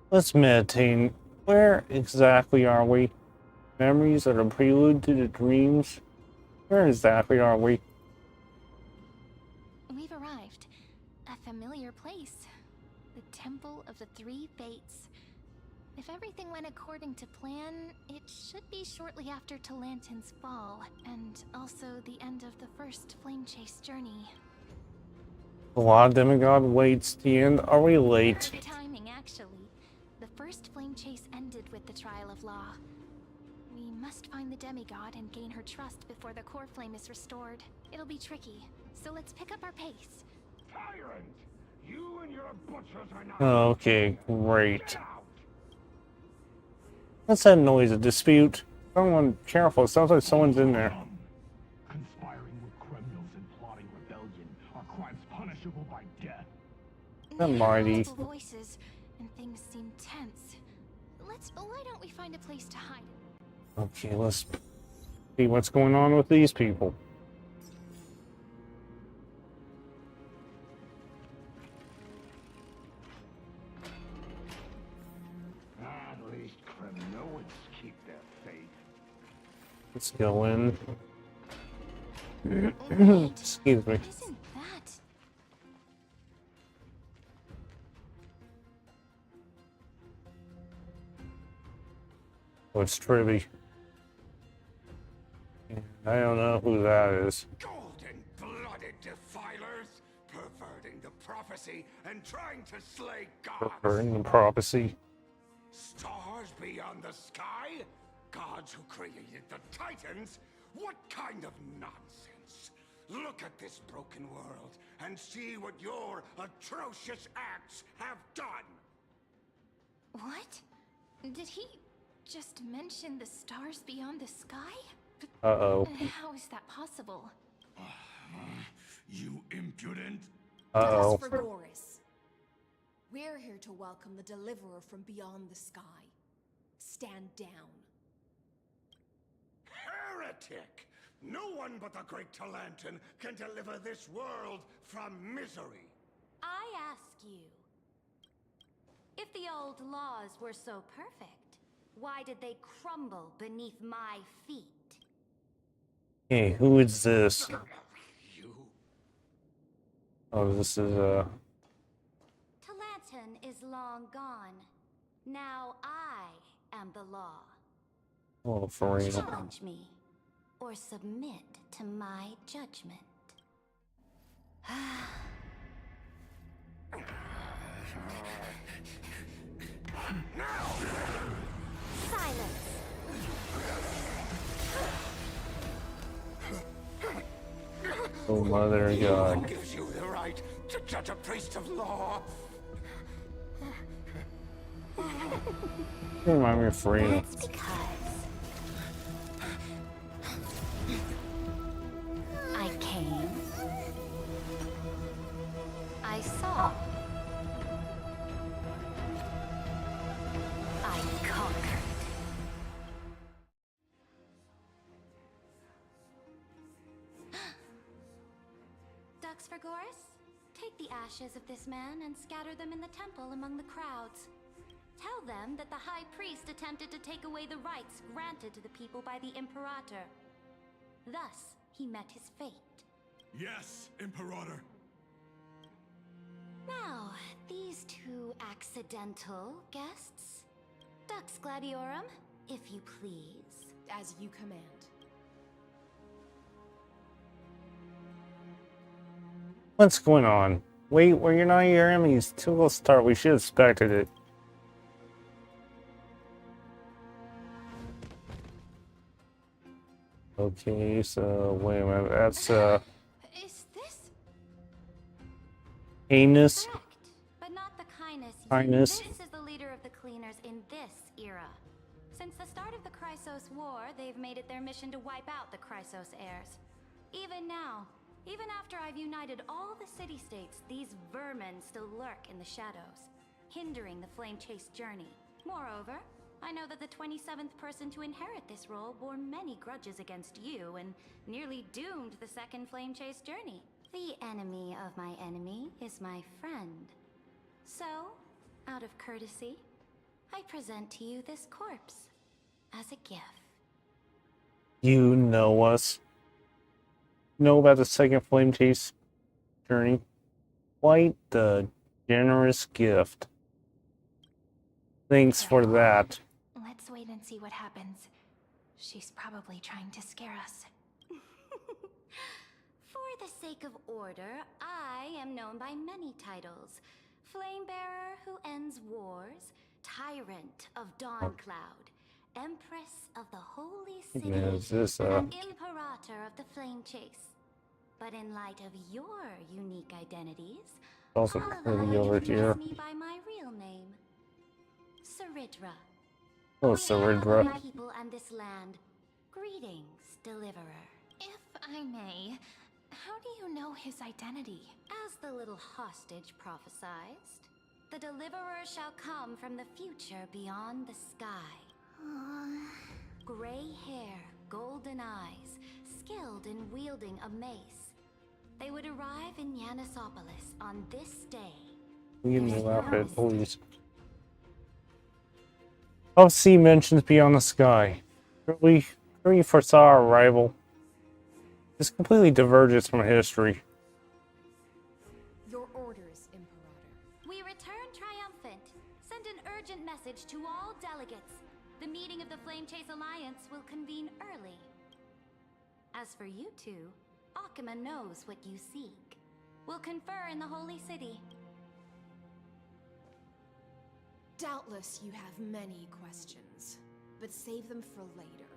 Let's meditate. Where exactly are we? Memories are a prelude to the dreams? Where exactly are we? We've arrived. A familiar place. The Temple of the Three Fates. If everything went according to plan, it should be shortly after Talantin's fall, and also the end of the first Flame Chase journey. A lot of demigod waits the end. Are we late? Perfect timing, actually. The first flame chase ended with the trial of law. We must find the demigod and gain her trust before the core flame is restored. It'll be tricky, so let's pick up our pace. Tyrant! You and your butchers are not... Okay, great. What's that noise? A dispute? Someone, careful, it sounds like someone's in there. Conspiring with criminals and plotting rebellion are crimes punishable by death. Almighty. Multiple voices, and things seem tense. Why don't we find a place to hide? Okay, let's see what's going on with these people. At least criminals keep their faith. Let's go in. Excuse me. Isn't that? Oh, it's Trivy. I don't know who that is. Golden-blooded defilers, perverting the prophecy and trying to slay gods. Perverting the prophecy. Stars beyond the sky? Gods who created the Titans? What kind of nonsense? Look at this broken world and see what your atrocious acts have done. What? Did he just mention the stars beyond the sky? Uh-oh. How is that possible? You impudent. Uh-oh. Goris. We're here to welcome the deliverer from beyond the sky. Stand down. Heretic! No one but the great Talantan can deliver this world from misery. I ask you, if the old laws were so perfect, why did they crumble beneath my feet? Hey, who is this? You. Oh, this is, Talantan is long gone. Now I am the law. oh, for real. Challenge me, or submit to my judgment. Silence! Oh, mother of God. Who gives you the right to judge a priest of law? Remind me of freedom. That's because I came, I saw, I conquered. Ducks for Goris? Take the ashes of this man and scatter them in the temple among the crowds. Tell them that the High Priest attempted to take away the rights granted to the people by the Imperator. Thus, he met his fate. Yes, Imperator. Now, these two accidental guests. Dux Gladiorum, if you please. As you command. What's going on? Wait, well, you're not your enemies. Too little start. We should have expected it. Okay, so wait a minute. That's Is this heinous. Correct, but not the kindness. Kindness. This is the leader of the cleaners in this era. Since the start of the Chrysos War, they've made it their mission to wipe out the Chrysos heirs. Even now, even after I've united all the city-states, these vermin still lurk in the shadows, hindering the Flame Chase journey. Moreover, I know that the 27th person to inherit this role bore many grudges against you and nearly doomed the second Flame Chase journey. The enemy of my enemy is my friend. So, out of courtesy, I present to you this corpse as a gift. You know us. Know about the second Flame Chase journey. Quite the generous gift. Thanks for that. Let's wait and see what happens. She's probably trying to scare us. For the sake of order, I am known by many titles. Flamebearer who ends wars, tyrant of Dawncloud, Empress of the Holy City, Is this, and Imperator of the Flame Chase. But in light of your unique identities, also I'll allow pretty you over to here. address me by my real name, Saridra. Oh, On behalf of my Saridra. people and this land, greetings, Deliverer. If I may, how do you know his identity? As the little hostage prophesied, the Deliverer shall come from the future beyond the sky. Gray hair, golden eyes, skilled in wielding a mace. They would arrive in Yanisopolis on this day. Give me a outfit, please. Of sea mentions beyond the sky. Really foresaw our arrival. This completely diverges from history. Your orders, Imperator. We return triumphant. Send an urgent message to all delegates. The meeting of the Flame Chase Alliance will convene early. As for you two, Akuma knows what you seek. We'll confer in the Holy City. Doubtless you have many questions, but save them for later.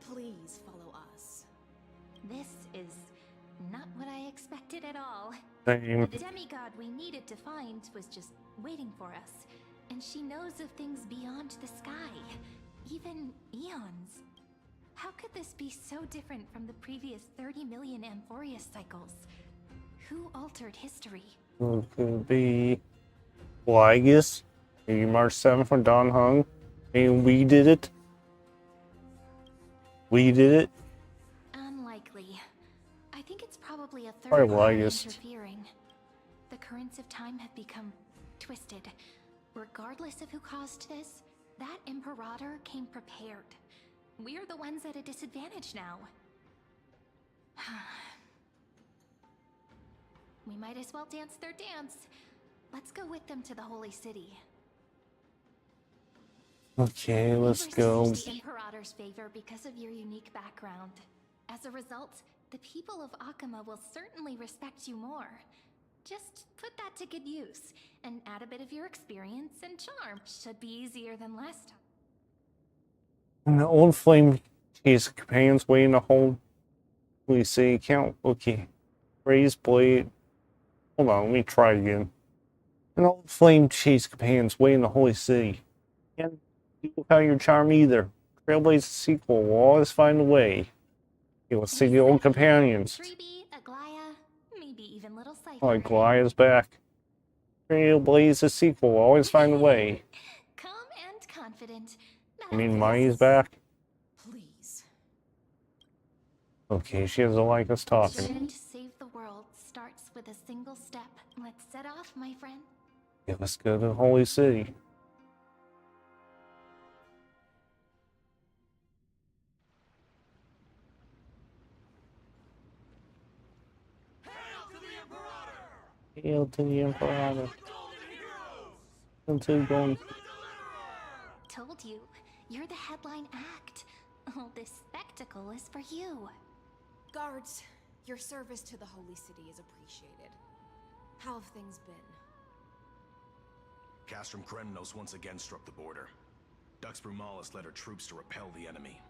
Please follow us. This is not what I expected at all. Same. The demigod we needed to find was just waiting for us, and she knows of things beyond the sky, even eons. How could this be so different from the previous 30 million Amphorius cycles? Who altered history? It could be Lygus. Maybe March 7th from Don Hung. And we did it. We did it. Unlikely. I think it's probably a third Probably party Lygus. interfering. The currents of time have become twisted. Regardless of who caused this, that Imperator came prepared. We're the ones at a disadvantage now. We might as well dance their dance. Let's go with them to the Holy City. Okay, let's go. You received the Imperator's favor because of your unique background. As a result, the people of Akuma will certainly respect you more. Just put that to good use, and add a bit of your experience and charm. Should be easier than last time. And the old Flame Chase companions waiting to hold. We see count. Okay. Raise blade. Hold on, let me try again. And old Flame Chase companions waiting in the Holy City. Can't do without your charm either. Trailblaze sequel will always find a way. Okay, let's see the old companions. 3B, Aglaya, maybe even Little Cypher. Oh, Glaia's back. Trailblaze sequel will always find a way. Calm and confident. I mean, Maya's back. Please. Okay, she doesn't like us talking. Mission to save the world starts with a single step. Let's set off, my friend. Yeah, let's go to the Holy City. Hail to the Imperator. Until going. Told you, you're the headline act. All this spectacle is for you. Guards, your service to the Holy City is appreciated. How have things been? Castrum Krennos once again struck the border. Dux Brumalis led her troops to repel the enemy.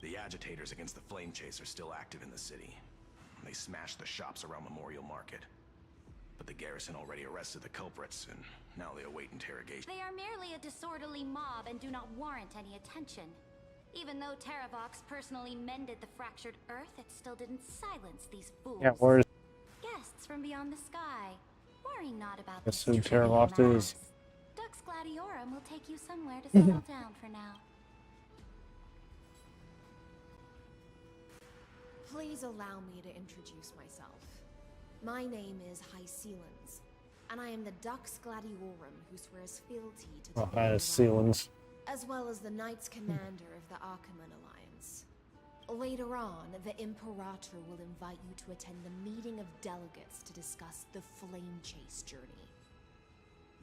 The agitators against the Flame Chase are still active in the city. They smashed the shops around Memorial Market. But the garrison already arrested the culprits, and now they await interrogation. They are merely a disorderly mob and do not warrant any attention. Even though Terravox personally mended the fractured earth, it still didn't silence these fools. Yeah, where's... Guests from beyond the sky. Worry not about Guess this who trivial Terravox is. mass. Dux Gladiorum will take you somewhere to settle down for now. Please allow me to introduce myself. My name is Hycelans, and I am the Dux Gladiorum who swears fealty to the Hycelans. as well as the Knights Commander of the Achaemen Alliance. Later on, the Imperator will invite you to attend the meeting of delegates to discuss the Flame Chase journey.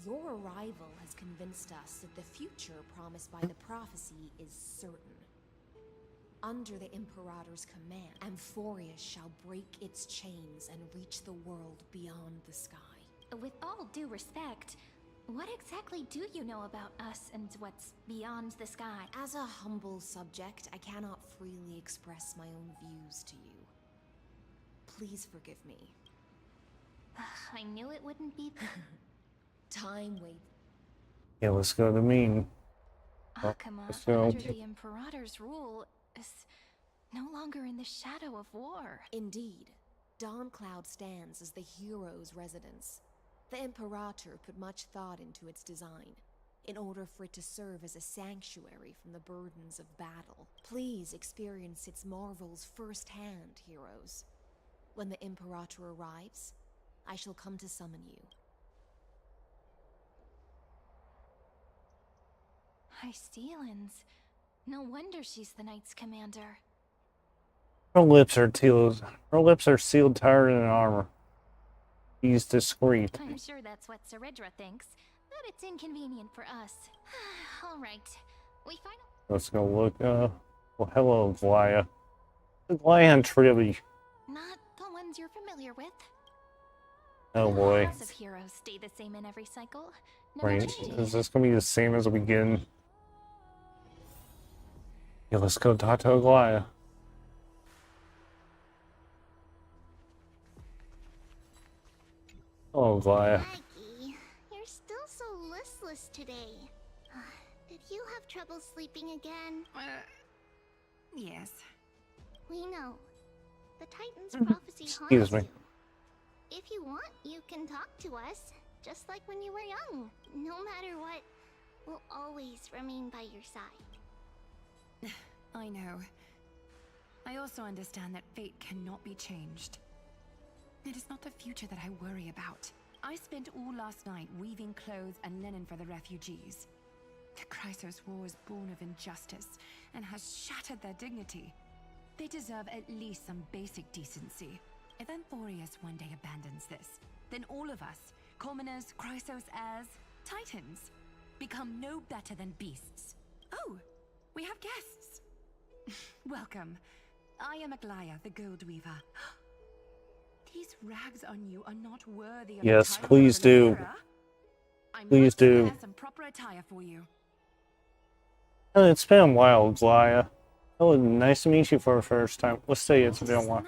Your arrival has convinced us that the future promised by the prophecy is certain. Under the Imperator's command, Amphorius shall break its chains and reach the world beyond the sky. With all due respect, What exactly do you know about us and what's beyond the sky? As a humble subject, I cannot freely express my own views to you. Please forgive me. I knew it wouldn't be. Time waits. Yeah, let's go to the meeting. Akama, Let's go. under the Imperator's rule, is no longer in the shadow of war. Indeed, Dawncloud stands as the hero's residence. The Imperator put much thought into its design, in order for it to serve as a sanctuary from the burdens of battle. Please experience its marvels firsthand, heroes. When the Imperator arrives, I shall come to summon you. High Steelins. No wonder she's the Knight's commander. Her lips are sealed. Her lips are sealed tighter than armor. He's discreet. I'm sure that's what Seredra thinks, but it's inconvenient for us. All right, we finally. Let's go look. Well, hello, Glaya. The Glaya and Trilly. Not the ones you're familiar with. Oh boy. Lots of heroes stay the same in every cycle. No Right. changes. Is this gonna be the same as we begin? Yeah, let's go talk to Glaya. Oh, Glaya. Maggie, you're still so listless today. Did you have trouble sleeping again? Yes. We know. The Titan's prophecy haunts Excuse me. you. If you want, you can talk to us, just like when you were young. No matter what, we'll always remain by your side. I know. I also understand that fate cannot be changed. It is not the future that I worry about. I spent all last night weaving clothes and linen for the refugees. The Chrysos War is born of injustice and has shattered their dignity. They deserve at least some basic decency. If Anthorius one day abandons this, then all of us, commoners, Chrysos heirs, Titans, become no better than beasts. Oh, we have guests. Welcome. I am Aglaya, the Gold Weaver. These rags on you are not worthy of Yes, the title please of do. Deliverer. I Please must do. wear some proper attire for you. It's been a while, Glaya. Oh, nice to meet you for the first time. Let's say it's been a while.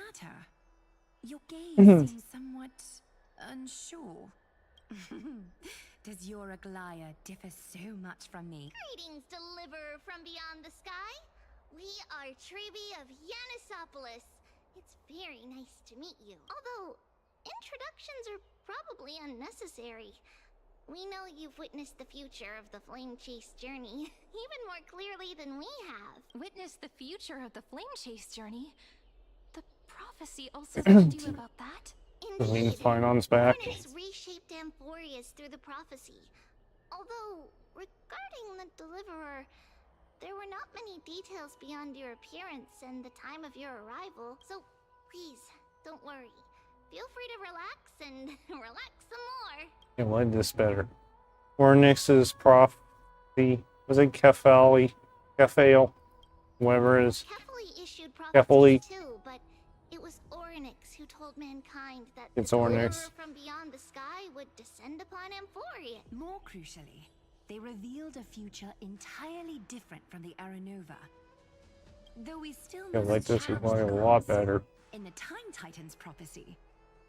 Your gaze Mhm. seems somewhat unsure. Does your Aglaya differ so much from me? Greetings, deliverer from beyond the sky. We are Trebi of Yanisopolis. It's very nice to meet you. Although, introductions are probably unnecessary. We know you've witnessed the future of the Flame Chase journey, even more clearly than we have. Witness the future of the Flame Chase journey? The prophecy also told you about that? I mean, Finon's back. Hornets reshaped Amphorius through the prophecy. Although, regarding the Deliverer, there were not many details beyond your appearance and the time of your arrival, so please, don't worry. Feel free to relax and relax some more. I like this better. Ornix's prophecy. Was it Kefali? Kefale? Whatever it is. Kefali issued Kefali. prophecies too, but it was Ornyx who told mankind that It's the Ornyx. Deliverer from beyond the sky would descend upon Amphorius. More crucially, they revealed a future entirely different from the Aranova. Though we still I must like this challenge one the a lot gods. better. In the Time Titan's prophecy,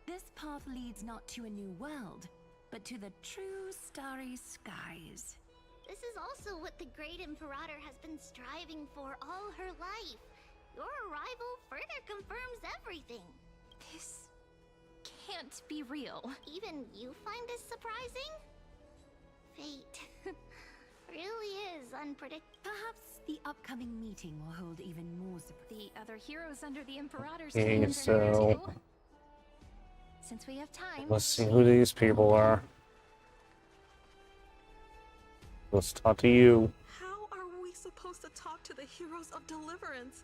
this path leads not to a new world, but to the true starry skies. This is also what the Great Imperator has been striving for all her life. Your arrival further confirms everything. This can't be real. Even you find this surprising? Fate really is unpredictable. Perhaps the upcoming meeting will hold even more The other heroes under the Imperator's Okay, command are here so too. Since we have time, let's see who these people are. Let's talk to you. How are we supposed to talk to the heroes of deliverance?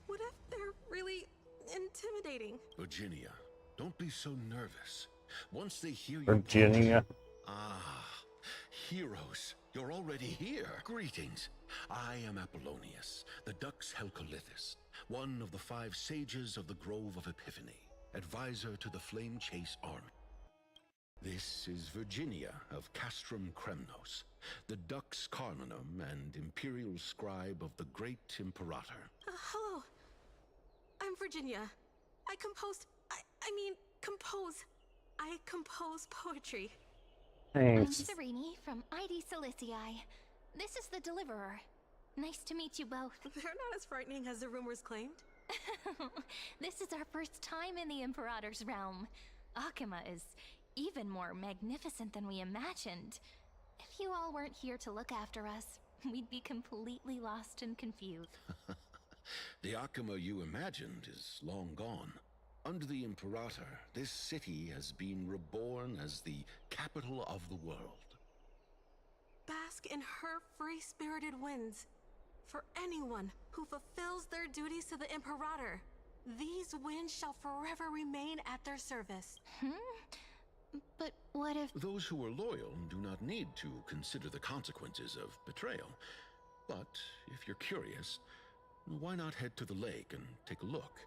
What if they're really intimidating? Virginia, don't be so nervous. Once they hear you. Virginia. Ah, heroes, you're already here. Greetings. I am Apollonius, the Dux Helcolithus, one of the 5 sages of the Grove of Epiphany, advisor to the Flame Chase army. This is Virginia of Castrum Kremnos, the Dux Carminum and Imperial Scribe of the Great Imperator. Hello. I'm Virginia. I compose poetry. Thanks. I'm Serene from ID Silicii. This is the Deliverer. Nice to meet you both. They're not as frightening as the rumors claimed. This is our first time in the Imperator's realm. Akima is even more magnificent than we imagined. If you all weren't here to look after us, we'd be completely lost and confused. The Akima you imagined is long gone. Under the Imperator, this city has been reborn as the capital of the world. Bask in her free-spirited winds. For anyone who fulfills their duties to the Imperator, these winds shall forever remain at their service. But what if... Those who are loyal do not need to consider the consequences of betrayal. But if you're curious, why not head to the lake and take a look?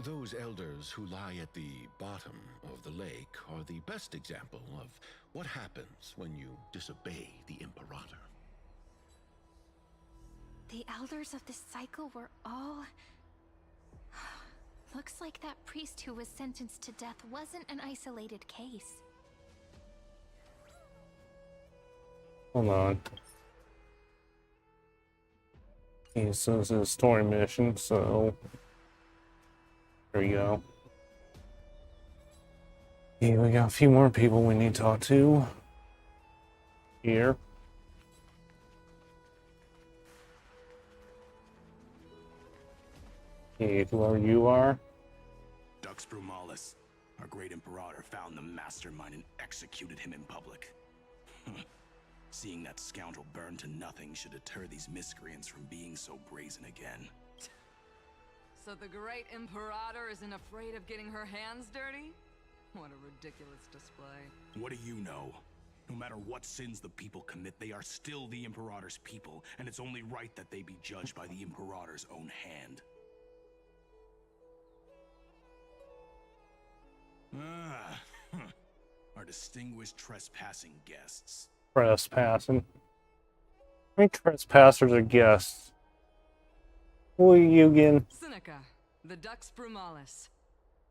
Those elders who lie at the bottom of the lake are the best example of what happens when you disobey the Imperator. The elders of this cycle were all... Looks like that priest who was sentenced to death wasn't an isolated case. Hold on. Okay, so this is a story mission, so... There we go. Okay, we got a few more people we need to talk to. Here. Okay, whoever you are. Dux Brumalis, our great Imperator, found the mastermind and executed him in public. Seeing that scoundrel burn to nothing should deter these miscreants from being so brazen again. So the great Imperator isn't afraid of getting her hands dirty? What a ridiculous display. What do you know? No matter what sins the people commit, they are still the Imperator's people, and it's only right that they be judged by the Imperator's own hand. Our distinguished trespassing guests. Trespassing. How many trespassers are guests? Who are you again? Seneca, the Dux Brumalis.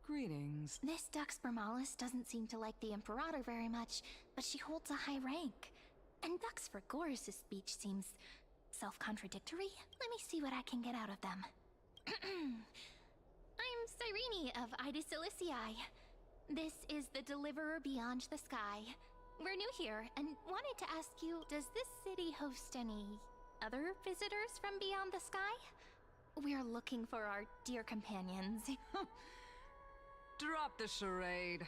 Greetings. This Dux Brumalis doesn't seem to like the Imperator very much, but she holds a high rank. And Dux Frigoris' speech seems self-contradictory. Let me see what I can get out of them. I'm Cyrene of Ida Silicii. This is the Deliverer Beyond the Sky. We're new here and wanted to ask you, does this city host any other visitors from beyond the sky? We're looking for our dear companions. Drop the charade.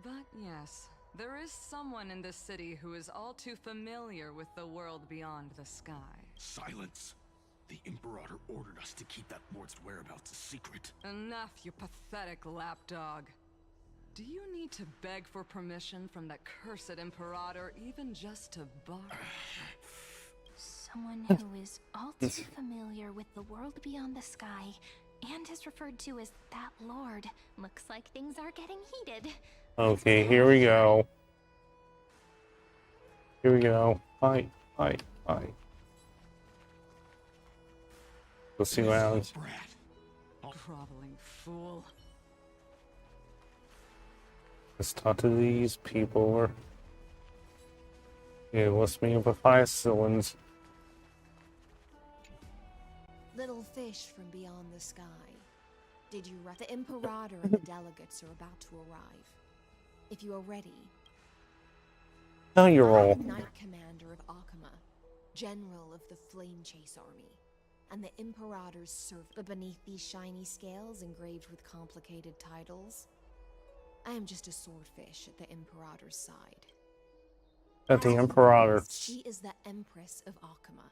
But yes, there is someone in this city who is all too familiar with the world beyond the sky. Silence! The Imperator ordered us to keep that lord's whereabouts a secret. Enough, you pathetic lapdog. Do you need to beg for permission from that cursed Imperator even just to bark? Someone who is all too familiar with the world beyond the sky and is referred to as that lord. Looks like things are getting heated. Okay, here we go. Here we go. Fight, fight, fight. Let's see what happens. Groveling fool. Let's talk to these people. Yeah, let's meet up with 5 cylinders. Little fish from beyond the sky. Did you the Imperator and the delegates are about to arrive. If you are ready. Now you roll. Knight Commander of Akima, General of the Flame Chase Army, and the Imperator's servant. But beneath these shiny scales engraved with complicated titles, I am just a swordfish at the Imperator's side. At the Imperator. She is the Empress of Akima,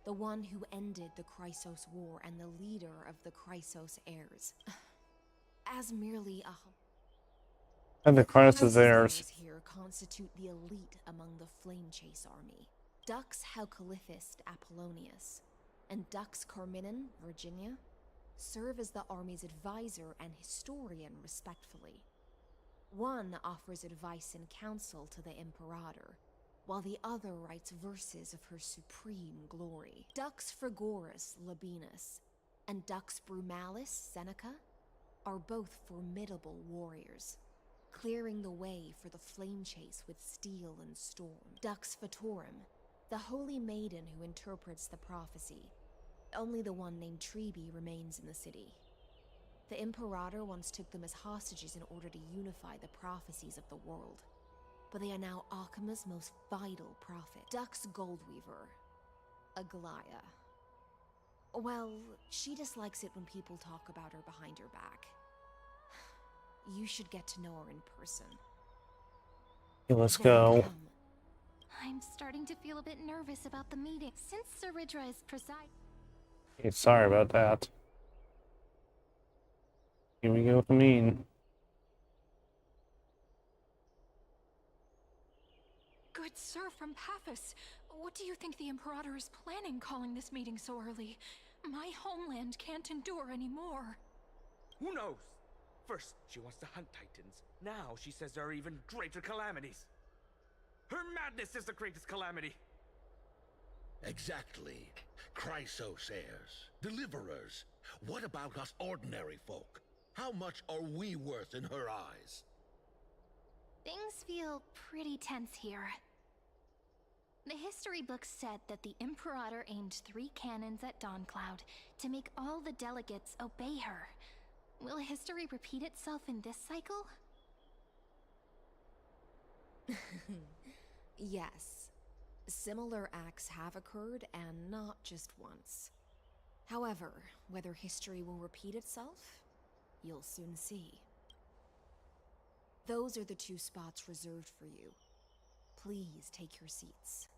the one who ended the Chrysos War and the leader of the Chrysos heirs. As merely a... And the Chrysos heirs here constitute the elite among the Flame Chase army. Dux Haucalithist Apollonius and Dux Carminin, Virginia, serve as the army's advisor and historian respectfully. One offers advice and counsel to the Imperator, while the other writes verses of her supreme glory. Dux Frigoris Labienus and Dux Brumalis Seneca are both formidable warriors, clearing the way for the flame chase with steel and storm. Dux Fatorum, the holy maiden who interprets the prophecy. Only the one named Treeby remains in the city. The Imperator once took them as hostages in order to unify the prophecies of the world, but they are now Akima's most vital prophet. Dux Goldweaver, Aglaya. Well, she dislikes it when people talk about her behind her back. You should get to know her in person. Okay, let's go. I'm starting to feel a bit nervous about the meeting. Since Saridra is presiding... Okay, sorry about that. Here we go with the mean. Good sir from Paphos, what do you think the Imperator is planning calling this meeting so early? My homeland can't endure anymore. Who knows? First, she wants to hunt Titans. Now she says there are even greater calamities. Her madness is the greatest calamity. Exactly. Chrysos heirs, deliverers. What about us ordinary folk? How much are we worth in her eyes? Things feel pretty tense here. The history books said that the Imperator aimed 3 cannons at Dawncloud to make all the delegates obey her. Will history repeat itself in this cycle? Yes. Similar acts have occurred, and not just once. However, whether history will repeat itself, you'll soon see. Those are the 2 spots reserved for you. Please take your seats.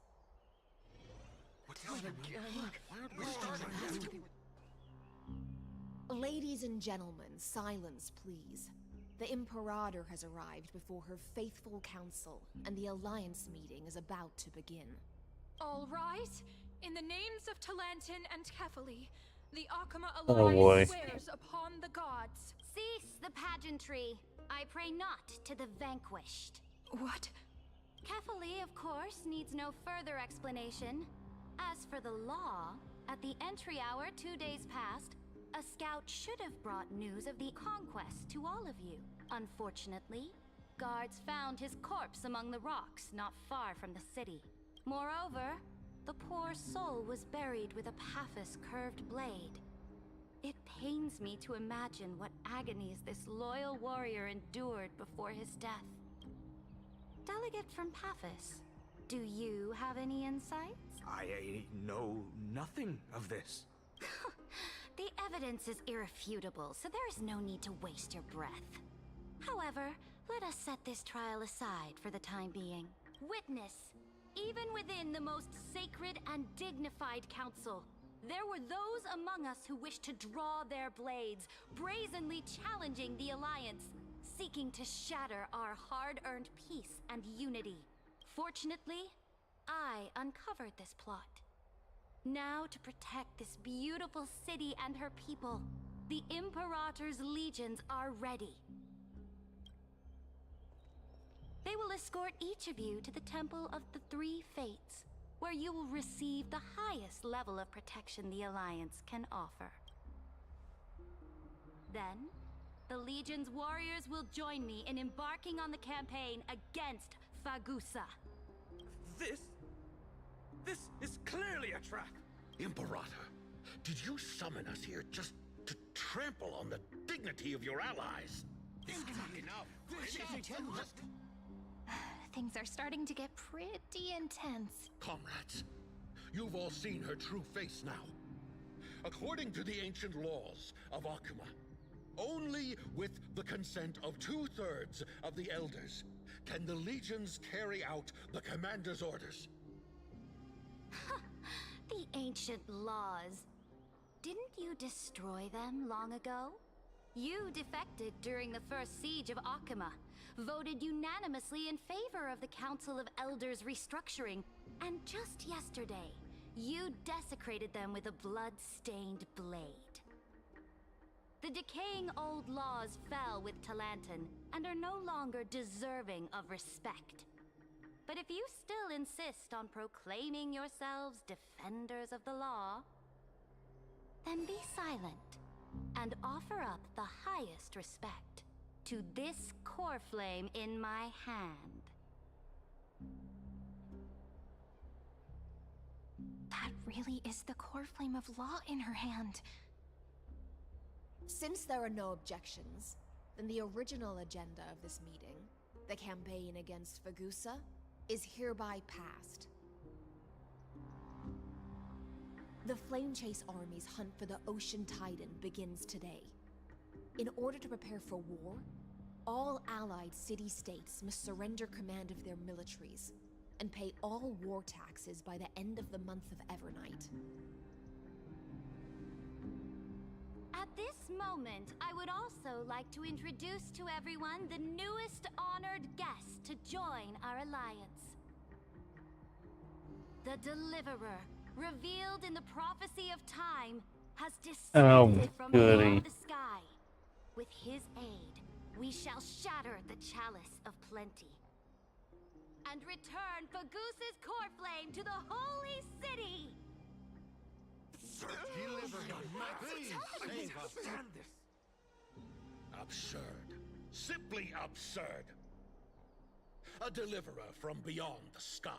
Ladies and gentlemen, silence, please. The Imperator has arrived before her faithful council, and the Alliance meeting is about to begin. All rise. In the names of Talantin and Kefali, the Akama Oh, Alliance boy. swears upon the gods. Cease the pageantry. I pray not to the vanquished. What? Kefali, of course, needs no further explanation. As for the law, at the entry hour 2 days past, a scout should have brought news of the conquest to all of you. Unfortunately, guards found his corpse among the rocks not far from the city. Moreover, the poor soul was buried with a Paphos curved blade. It pains me to imagine what agonies this loyal warrior endured before his death. Delegate from Paphos, do you have any insights? I know nothing of this. The evidence is irrefutable, so there is no need to waste your breath. However, let us set this trial aside for the time being. Witness, even within the most sacred and dignified council, there were those among us who wished to draw their blades, brazenly challenging the Alliance, seeking to shatter our hard-earned peace and unity. Fortunately, I uncovered this plot. Now, to protect this beautiful city and her people, the Imperator's legions are ready. They will escort each of you to the Temple of the Three Fates, where you will receive the highest level of protection the Alliance can offer. Then, the Legion's warriors will join me in embarking on the campaign against Fagusa. This is clearly a trap! Imperator, did you summon us here just to trample on the dignity of your allies? This is not enough. Things are starting to get pretty intense. Comrades, you've all seen her true face now. According to the ancient laws of Akuma, only with the consent of 2/3 of the elders can the legions carry out the commander's orders. The ancient laws. Didn't you destroy them long ago? You defected during the first siege of Akuma, voted unanimously in favor of the Council of Elders restructuring, and just yesterday, you desecrated them with a blood-stained blade. The decaying old laws fell with Talanton and are no longer deserving of respect. But if you still insist on proclaiming yourselves defenders of the law, then be silent and offer up the highest respect to this core flame in my hand. That really is the core flame of law in her hand. Since there are no objections, then the original agenda of this meeting, the campaign against Fagusa, is hereby passed. The Flame Chase Army's hunt for the Ocean Titan begins today. In order to prepare for war, all allied city-states must surrender command of their militaries and pay all war taxes by the end of the month of Evernight. At this moment, I would also like to introduce to everyone the newest honored guest to join our alliance. The Deliverer, revealed in the prophecy of time, has descended from beyond the sky. With his aid, we shall shatter the chalice of plenty and return Fagusa's core flame to the holy city! Absurd. Simply absurd. A deliverer from beyond the sky.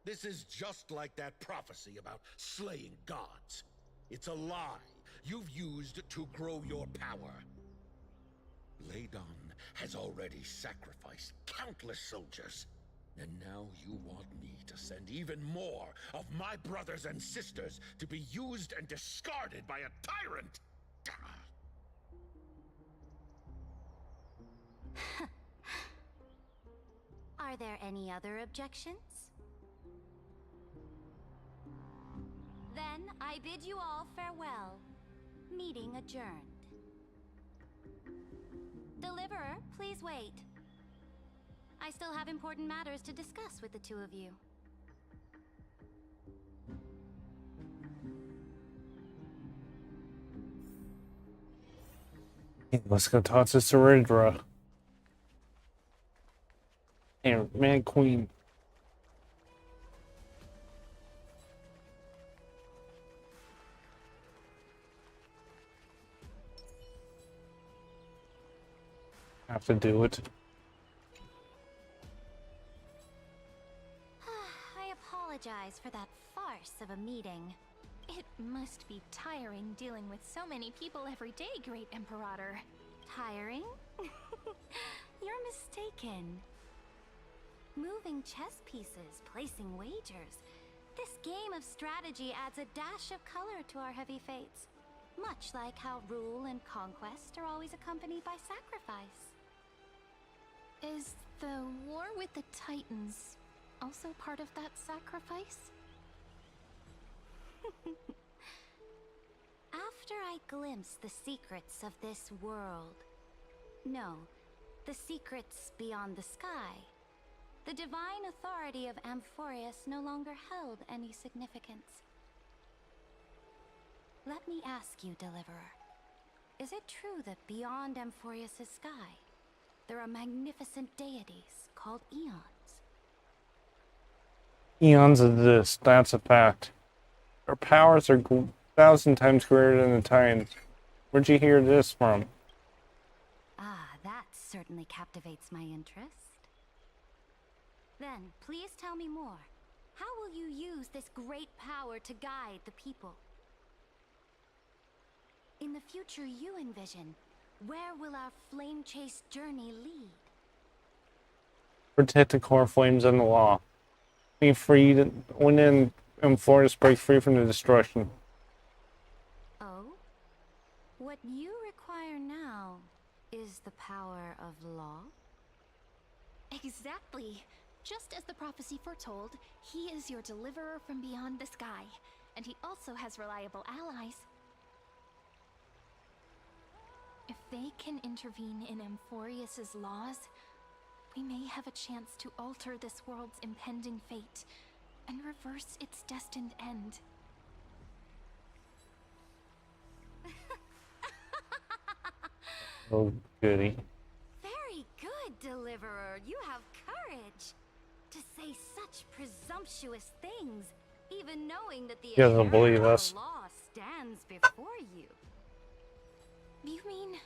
This is just like that prophecy about slaying gods. It's a lie you've used to grow your power. Ladon has already sacrificed countless soldiers. And now you want me to send even more of my brothers and sisters to be used and discarded by a tyrant? Are there any other objections? Then I bid you all farewell. Meeting adjourned. Deliverer, please wait. I still have important matters to discuss with the two of you. Let's go talk to Surindra. And Man Queen. Have to do it. I apologize for that farce of a meeting. It must be tiring dealing with so many people every day, Great Imperator. Tiring? You're mistaken. Moving chess pieces, placing wagers. This game of strategy adds a dash of color to our heavy fates. Much like how rule and conquest are always accompanied by sacrifice. Is the war with the Titans also part of that sacrifice? After I glimpse the secrets of this world, no, the secrets beyond the sky, the divine authority of Amphorius no longer held any significance. Let me ask you, Deliverer, is it true that beyond Amphorius' sky, there are magnificent deities called Eons? Eons of this, that's a fact. Our powers are 1,000 times greater than the Titans. Where'd you hear this from? Ah, that certainly captivates my interest. Then, please tell me more. How will you use this great power to guide the people? In the future you envision, where will our flame chase journey lead? Protect the core flames and the law. Be free to, when Amphorius break free from the destruction. Oh? What you require now is the power of law? Exactly. Just as the prophecy foretold, he is your deliverer from beyond the sky, and he also has reliable allies. If they can intervene in Amphorius' laws, we may have a chance to alter this world's impending fate and reverse its destined end. Oh, goody. Very good, Deliverer. You have courage to say such presumptuous things, even knowing that the He doesn't inherent believe us. law stands before you. You mean...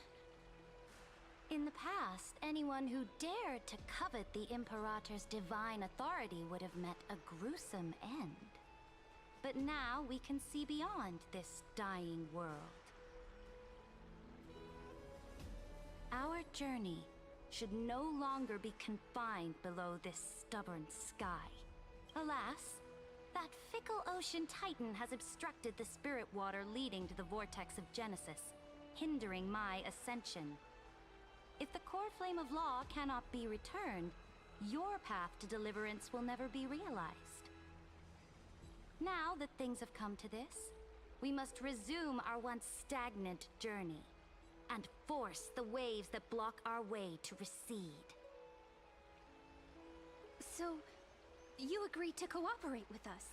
In the past, anyone who dared to covet the Imperator's divine authority would have met a gruesome end. But now we can see beyond this dying world. Our journey should no longer be confined below this stubborn sky. Alas, that fickle ocean titan has obstructed the spirit water leading to the vortex of Genesis, hindering my ascension. If the core flame of law cannot be returned, your path to deliverance will never be realized. Now that things have come to this, we must resume our once stagnant journey and force the waves that block our way to recede. So, you agreed to cooperate with us?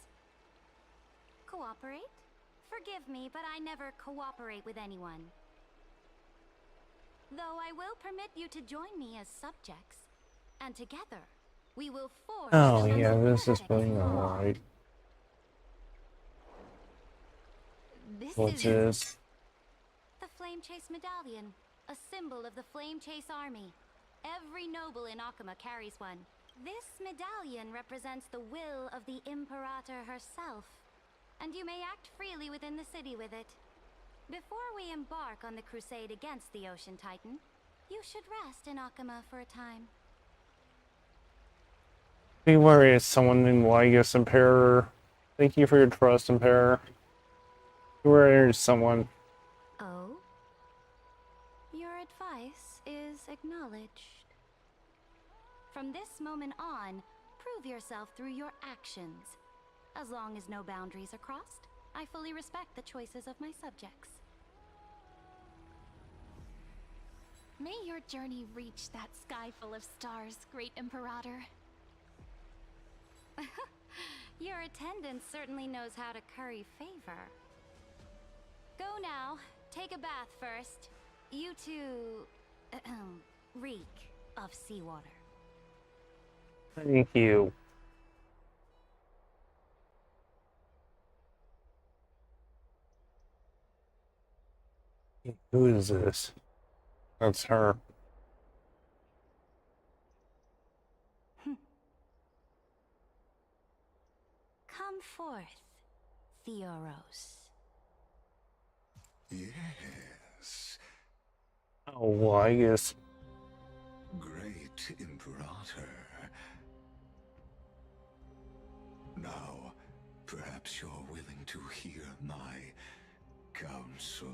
Cooperate? Forgive me, but I never cooperate with anyone. Though I will permit you to join me as subjects, and together we will forge. Oh, yeah, this is going alright. What's this? The Flame Chase Medallion, a symbol of the Flame Chase Army. Every noble in Akuma carries one. This medallion represents the will of the Imperator herself, and you may act freely within the city with it. Before we embark on the crusade against the Ocean Titan, you should rest in Akuma for a time. Be wary of someone named Lygus, Emperor. Thank you for your trust, Emperor. Where is someone? Oh? Your advice is acknowledged. From this moment on, prove yourself through your actions. As long as no boundaries are crossed, I fully respect the choices of my subjects. May your journey reach that sky full of stars, Great Imperator. Your attendant certainly knows how to curry favor. Go now. Take a bath first. You two... reek of seawater. Thank you. Who is this? That's her. Come forth, Theoros. Yes. Oh, well, I guess. Great Imperator. Now, perhaps you're willing to hear my counsel.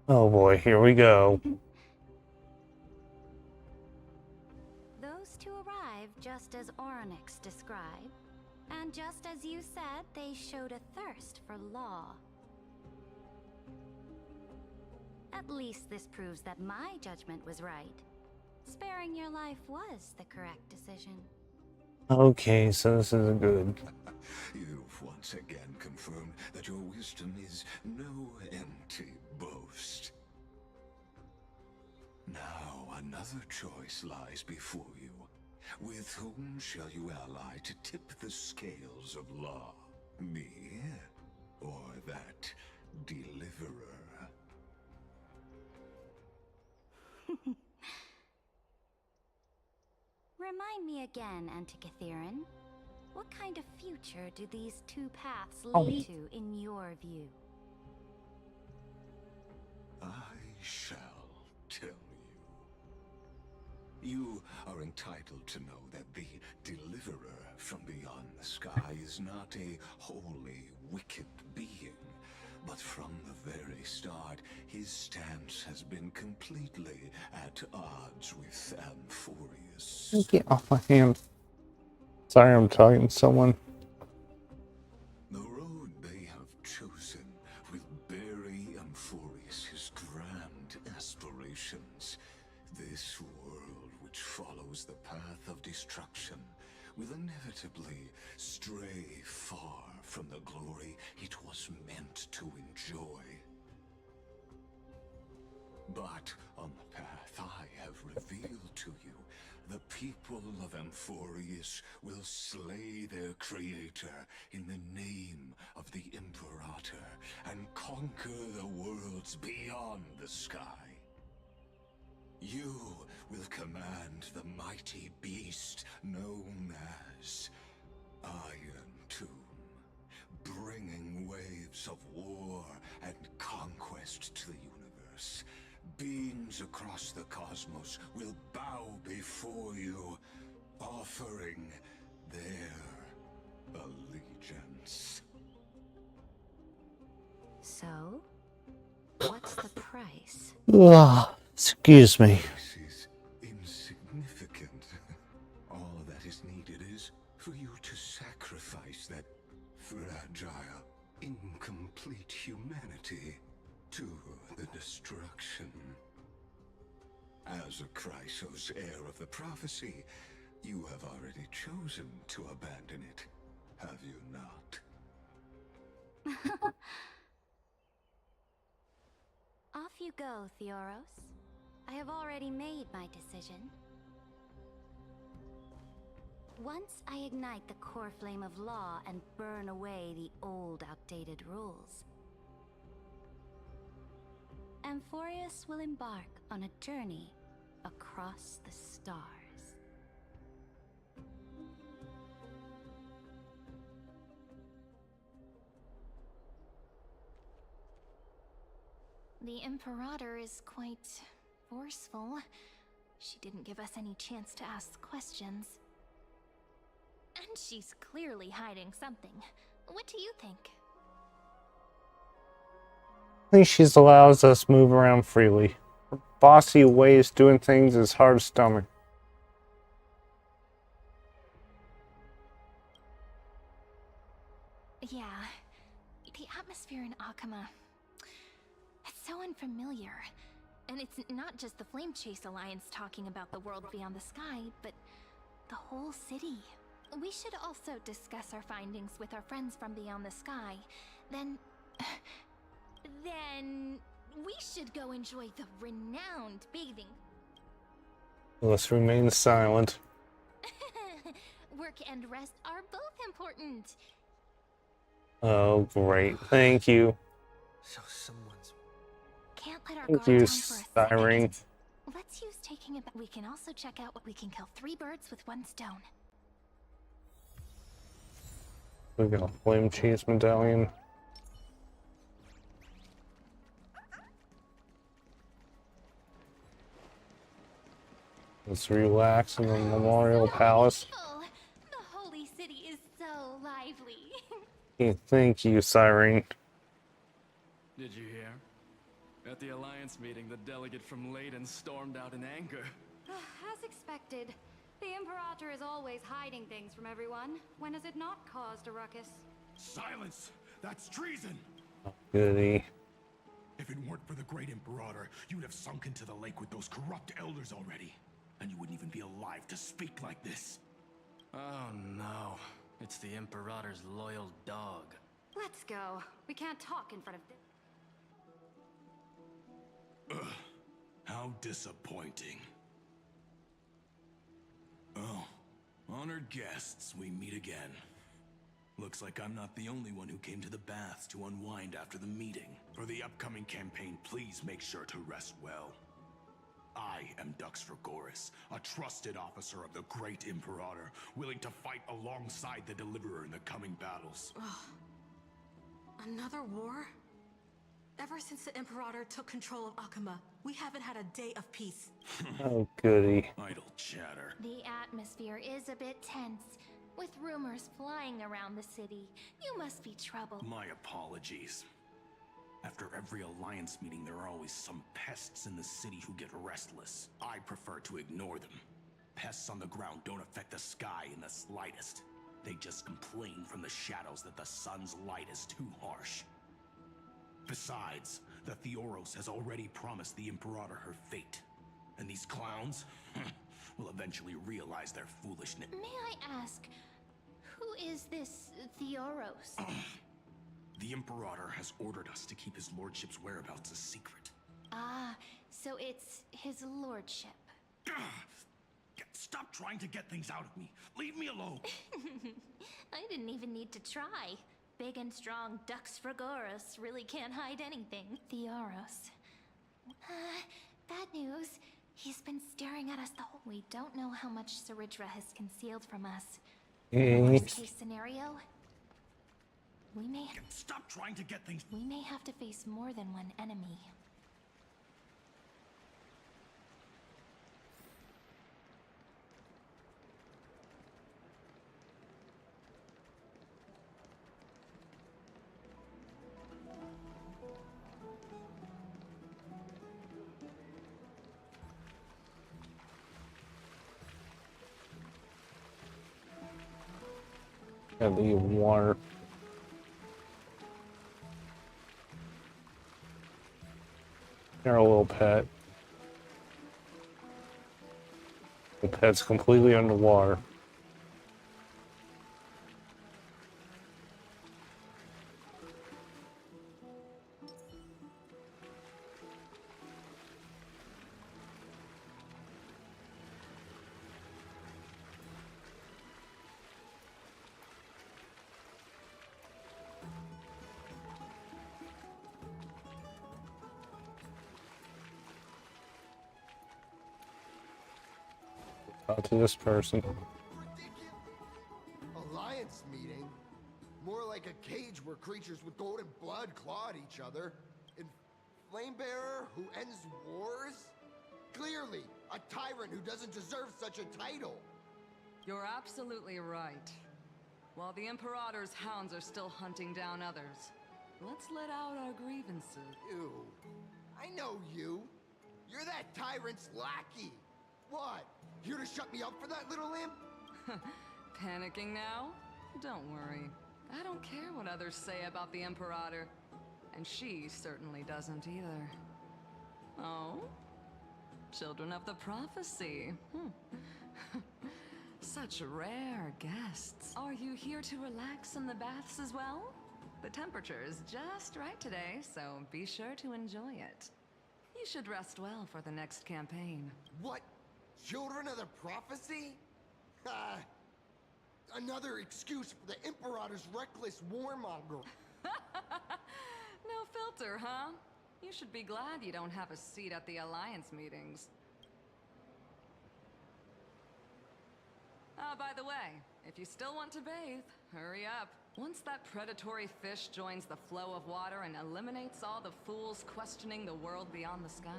Oh boy, here we go. Those two arrived just as Oronix described, and just as you said, they showed a thirst for law. At least this proves that my judgment was right. Sparing your life was the correct decision. Okay, so this is good. You've once again confirmed that your wisdom is no empty boast. Now another choice lies before you. With whom shall you ally to tip the scales of law? Me? Or that deliverer? Remind me again, Antikytheron. What kind of future do these two paths Oh. lead to in your view? I shall tell you. You are entitled to know that the deliverer from beyond the sky is not a wholly wicked being, but from the very start, his stance has been completely at odds with Amphorius. Get off my hand. Sorry, I'm talking to someone. The road they have chosen will bury Amphorius' grand aspirations. This world which follows the path of destruction will inevitably stray far from the glory it was meant to enjoy. But on the path I have revealed to you, the people of Amphorius will slay their creator in the name of the Imperator and conquer the worlds beyond the sky. You will command the mighty beast known as Iron Tomb, bringing waves of war and conquest to the universe. Beings across the cosmos will bow before you, offering their allegiance. So, what's the price? Ugh, excuse me. This is insignificant. All that is needed is for you to sacrifice that fragile, incomplete humanity to the destruction. As a Chrysos heir of the prophecy, you have already chosen to abandon it, have you not? Off you go, Theoros. I have already made my decision. Once I ignite the core flame of law and burn away the old, outdated rules, Amphorius will embark on a journey across the stars. The Imperator is quite forceful. She didn't give us any chance to ask questions. And she's clearly hiding something. What do you think? I think she allows us to move around freely. Her bossy ways doing things is hard to stomach. Yeah, the atmosphere in Akama, it's so unfamiliar. And it's not just the Flame Chase Alliance talking about the world beyond the sky, but the whole city. We should also discuss our findings with our friends from beyond the sky. Then we should go enjoy the renowned bathing. Let's remain silent. Work and rest are both important. Oh, great. Thank you. So someone's... Can't let our Thank guard you, down for a Siren. second. Let's use taking a... We can also check out what we can kill 3 birds with 1 stone. We got a flame chase medallion. Let's relax in the Memorial Palace. The holy city is so lively. Hey, thank you, Siren. Did you hear? At the Alliance meeting, the delegate from Leyden stormed out in anger. As expected, the Imperator is always hiding things from everyone. When has it not caused a ruckus? Silence! That's treason! Goody. If it weren't for the great Imperator, you'd have sunk into the lake with those corrupt elders already. And you wouldn't even be alive to speak like this. Oh no, it's the Imperator's loyal dog. Let's go. We can't talk in front of... Ugh, how disappointing. Oh, honored guests, we meet again. Looks like I'm not the only one who came to the baths to unwind after the meeting. For the upcoming campaign, please make sure to rest well. I am Dux Dragoris, a trusted officer of the Great Imperator, willing to fight alongside the Deliverer in the coming battles. Ugh. Another war? Ever since the Imperator took control of Akama, we haven't had a day of peace. Oh, goody. Idle chatter. The atmosphere is a bit tense, with rumors flying around the city. You must be troubled. My apologies. After every Alliance meeting, there are always some pests in the city who get restless. I prefer to ignore them. Pests on the ground don't affect the sky in the slightest. They just complain from the shadows that the sun's light is too harsh. Besides, the Theoros has already promised the Imperator her fate. And these clowns will eventually realize their foolishness. May I ask, who is this Theoros? The Imperator has ordered us to keep his lordship's whereabouts a secret. Ah, So it's his lordship. Stop trying to get things out of me. Leave me alone. I didn't even need to try. Big and strong Dux Fragoros really can't hide anything. Theoros. Bad news. He's been staring at us the whole... We don't know how much Saridra has concealed from us. Worst case scenario, we may... Stop trying to get things... We may have to face more than one enemy. Gotta leave water. They're a little pet. The pet's completely underwater. Talk to this person. Alliance meeting? More like a cage where creatures with golden blood claw at each other. And Flamebearer who ends wars? Clearly, a tyrant who doesn't deserve such a title. You're absolutely right. While the Imperator's hounds are still hunting down others, let's let out our grievances. You. I know you. You're that tyrant's lackey. What? Here to shut me up for that little imp? Panicking now? Don't worry. I don't care what others say about the Imperator. And she certainly doesn't either. Oh? Children of the Prophecy. Such rare guests. Are you here to relax in the baths as well? The temperature is just right today, so be sure to enjoy it. You should rest well for the next campaign. What? Children of the Prophecy? Another excuse for the Imperator's reckless warmonger. No filter, huh? You should be glad you don't have a seat at the Alliance meetings. By the way, if you still want to bathe, hurry up. Once that predatory fish joins the flow of water and eliminates all the fools questioning the world beyond the sky,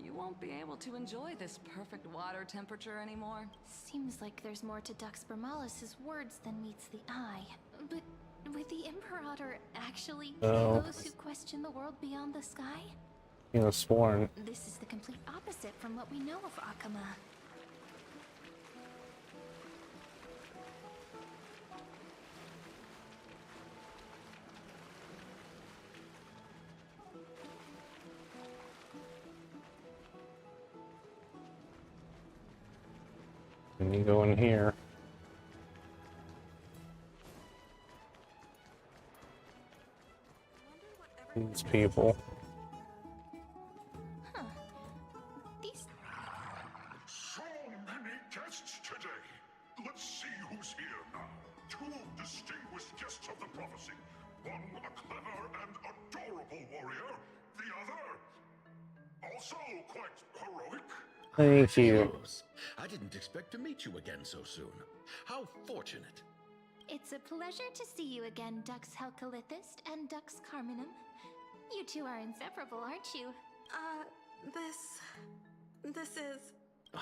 you won't be able to enjoy this perfect water temperature anymore. Seems like there's more to Dux Bermalis' words than meets the eye. But would the Imperator actually kill those who question the world beyond the sky? You know, sworn. This is the complete opposite from what we know of Akama. And you go in here. These people. Huh. These... So many guests today. Let's see who's here now. Two distinguished guests of the prophecy. One a clever and adorable warrior. The other, also quite heroic. Thank you. I didn't expect to meet you again so soon. How fortunate. It's a pleasure to see you again, Dux Helcalithist and Dux Carminum. You two are inseparable, aren't you? This is... Oh,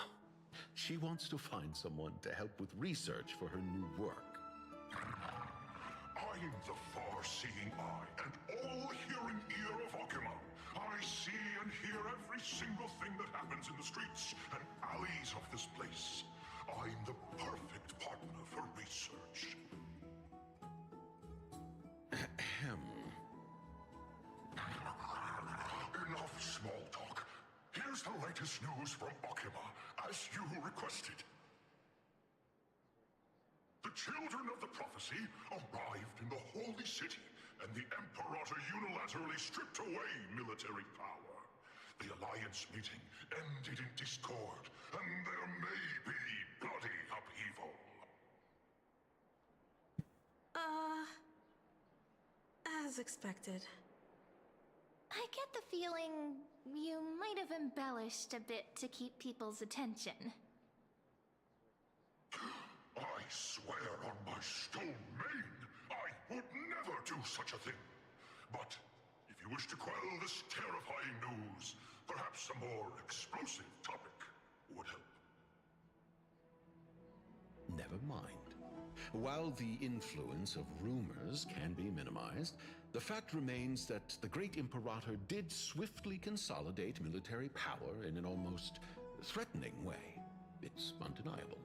she wants to find someone to help with research for her new work. I'm the far-seeing eye and all-hearing ear of Akama. I see and hear every single thing that happens in the streets and alleys of this place. I'm the perfect partner for research. Enough small talk. Here's the latest news from Akama, as you requested. The children of the prophecy arrived in the holy city, and the Imperator unilaterally stripped away military power. The Alliance meeting ended in discord, and there may be bloody upheaval. As expected. I get the feeling you might have embellished a bit to keep people's attention. I swear on my stone mane, I would never do such a thing. But if you wish to quell this terrifying news, perhaps a more explosive topic would help. Never mind. While the influence of rumors can be minimized, the fact remains that the great Imperator did swiftly consolidate military power in an almost threatening way. It's undeniable.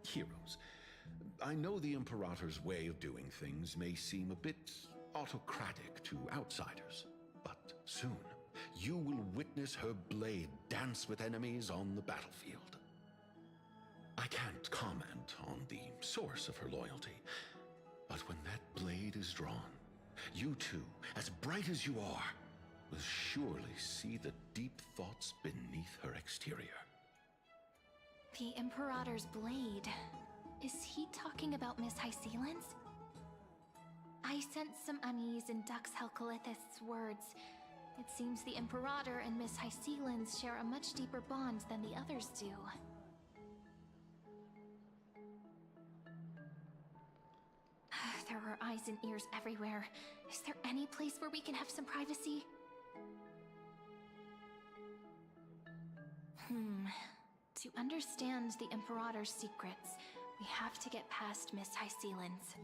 Heroes, I know the Imperator's way of doing things may seem a bit autocratic to outsiders, but soon you will witness her blade dance with enemies on the battlefield. I can't comment on the source of her loyalty, but when that blade is drawn, you two, as bright as you are, will surely see the deep thoughts beneath her exterior. The Imperator's blade. Is he talking about Miss Hysealand's? I sense some unease in Dux Helcolith's words. It seems the Imperator and Miss Hysealand's share a much deeper bond than the others do. There are eyes and ears everywhere. Is there any place where we can have some privacy? To understand the Imperator's secrets, we have to get past Miss Hysealand's.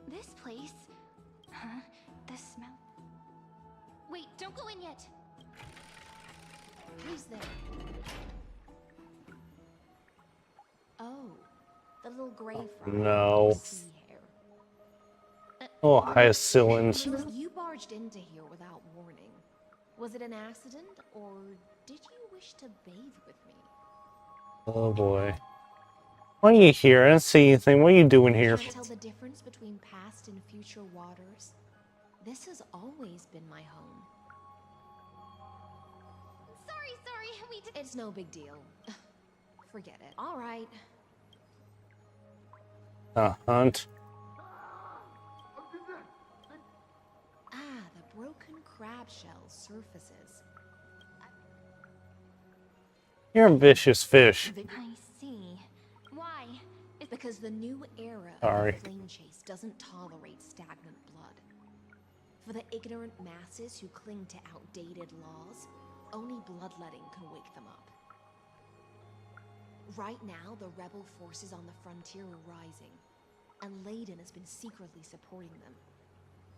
This place? Huh? The smell? Wait, don't go in yet! Who's there? Oh, the little gray fry. No. Sea hair. Oh, Hysealand's. You barged into here without warning. Was it an accident, or did you wish to bathe with me? Oh boy. What are you here? I don't see anything. What are you doing here? Can't tell the difference between past and future waters. This has always been my home. Sorry, we did. It's no big deal. Forget it. All right. A hunt. Ah, the broken crab shell surfaces. You're a vicious fish. I see. Why? It's because the new era Sorry. of the flame chase doesn't tolerate stagnant blood. For the ignorant masses who cling to outdated laws, only bloodletting can wake them up. Right now, the rebel forces on the frontier are rising, and Layden has been secretly supporting them.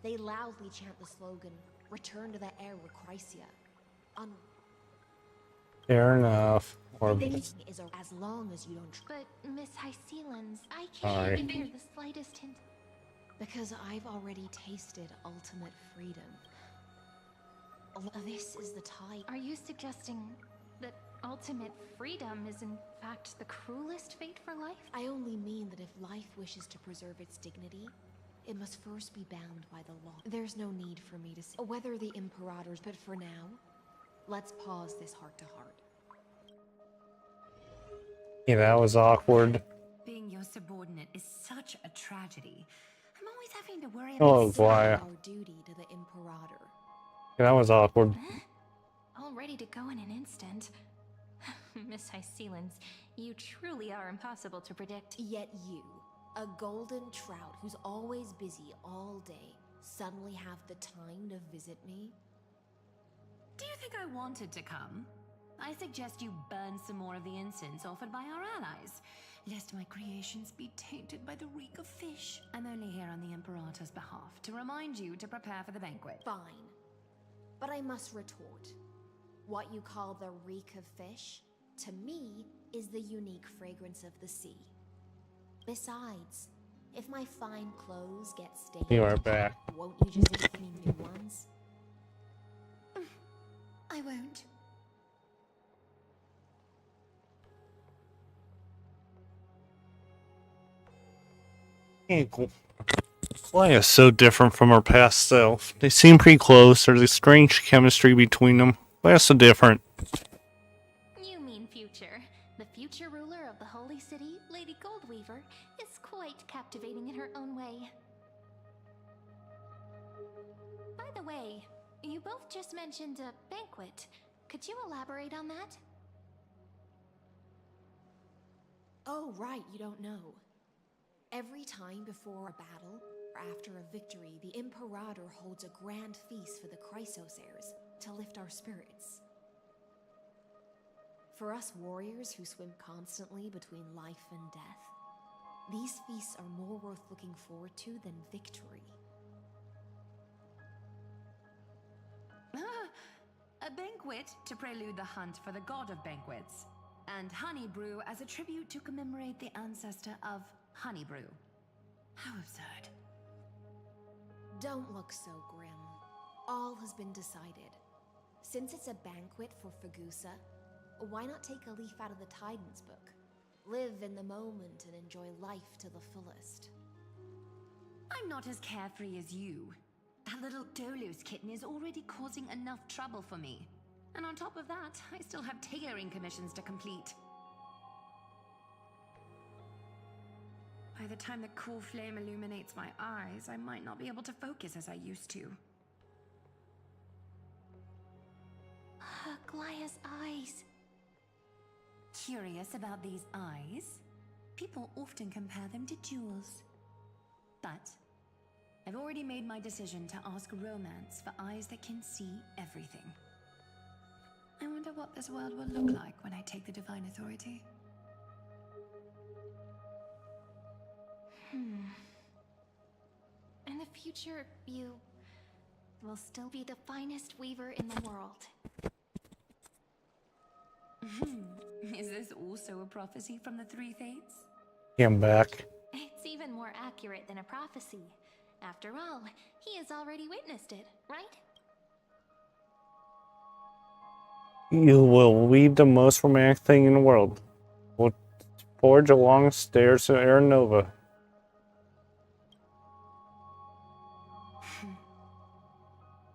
They loudly chant the slogan, "Return to the era Chrysia." Fair enough. Or Is as long as you don't. But Miss Hysealand's, I Sorry. can't hear the slightest hint. Because I've already tasted ultimate freedom. This is the type. Are you suggesting that ultimate freedom is in fact the cruelest fate for life? I only mean that if life wishes to preserve its dignity, it must first be bound by the law. There's no need for me to say whether the Imperators, but for now, let's pause this heart-to-heart. Yeah, that was awkward. Being your subordinate is such a tragedy. I'm always having to worry Oh, about boy. Our duty to the Imperator. Yeah, that was awkward. All ready to go in an instant. Miss Hysealand's, you truly are impossible to predict. Yet you, a golden trout who's always busy all day, suddenly have the time to visit me? Do you think I wanted to come? I suggest you burn some more of the incense offered by our allies, lest my creations be tainted by the reek of fish. I'm only here on the Imperator's behalf to remind you to prepare for the banquet. Fine. But I must retort. What you call the reek of fish, to me, is the unique fragrance of the sea. Besides, if my fine clothes get stained, You are back. won't you just give me new ones? I won't. Hey, Leia's so different from her past self. They seem pretty close. There's a strange chemistry between them. Leia's so different. You mean future. The future ruler of the Holy City, Lady Goldweaver, is quite captivating in her own way. By the way, you both just mentioned a banquet. Could you elaborate on that? Oh, right, you don't know. Every time before a battle or after a victory, the Imperator holds a grand feast for the Chrysos heirs to lift our spirits. For us warriors who swim constantly between life and death, these feasts are more worth looking forward to than victory. A banquet to prelude the hunt for the god of banquets, and honey brew as a tribute to commemorate the ancestor of honey brew. How absurd. Don't look so grim. All has been decided. Since it's a banquet for Fagusa, why not take a leaf out of the Tidens book? Live in the moment and enjoy life to the fullest. I'm not as carefree as you. That little Dolos kitten is already causing enough trouble for me. And on top of that, I still have tailoring commissions to complete. By the time the cool flame illuminates my eyes, I might not be able to focus as I used to. Glaya's eyes. Curious about these eyes? People often compare them to jewels. But I've already made my decision to ask romance for eyes that can see everything. I wonder what this world will look like when I take the Divine Authority. In the future, you will still be the finest weaver in the world. Is this also a prophecy from the Three Fates? Yeah, I'm back. It's even more accurate than a prophecy. After all, he has already witnessed it, right? You will weave the most romantic thing in the world. We'll forge along stairs to Aranova.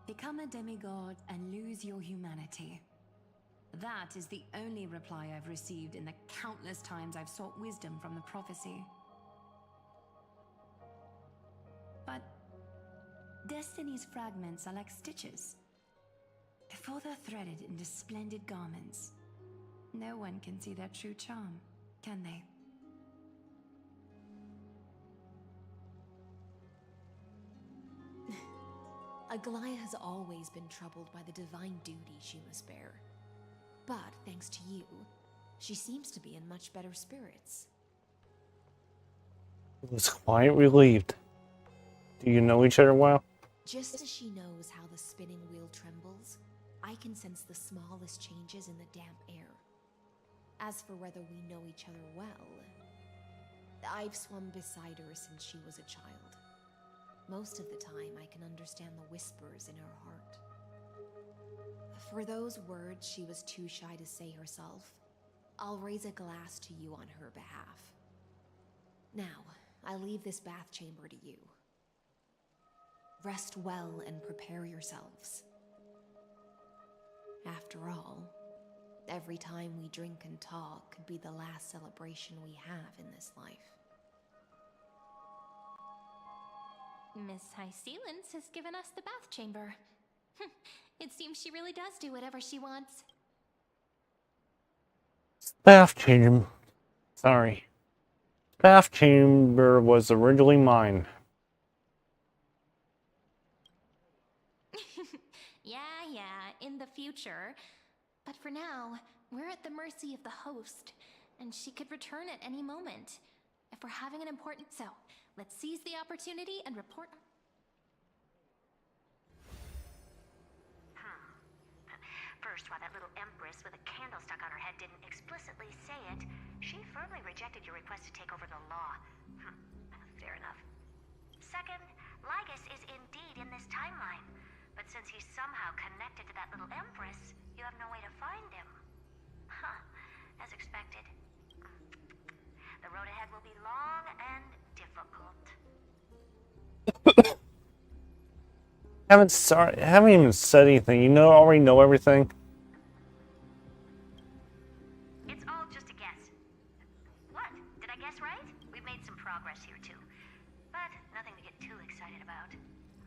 Become a demigod and lose your humanity. That is the only reply I've received in the countless times I've sought wisdom from the prophecy. But Destiny's fragments are like stitches. Before they're threaded into splendid garments, no one can see their true charm, can they? Aglaya has always been troubled by the divine duty she must bear. But thanks to you, she seems to be in much better spirits. I was quite relieved. Do you know each other well? Just as she knows how the spinning wheel trembles, I can sense the smallest changes in the damp air. As for whether we know each other well, I've swum beside her since she was a child. Most of the time, I can understand the whispers in her heart. For those words she was too shy to say herself, I'll raise a glass to you on her behalf. Now, I leave this bath chamber to you. Rest well and prepare yourselves. After all, every time we drink and talk could be the last celebration we have in this life. Miss High Sealance has given us the bath chamber. It seems she really does do whatever she wants. Bath chamber. Sorry. Bath chamber was originally mine. Yeah, in the future. But for now, we're at the mercy of the host, and she could return at any moment. If we're having an important... So, let's seize the opportunity and report... First, while that little empress with a candle stuck on her head didn't explicitly say it, she firmly rejected your request to take over the law. Fair enough. Second, Lygus is indeed in this timeline. But since he's somehow connected to that little empress, you have no way to find him. As expected. The road ahead will be long and difficult. Haven't even said anything. You already know everything. It's all just a guess. What? Did I guess right? We've made some progress here too. But nothing to get too excited about.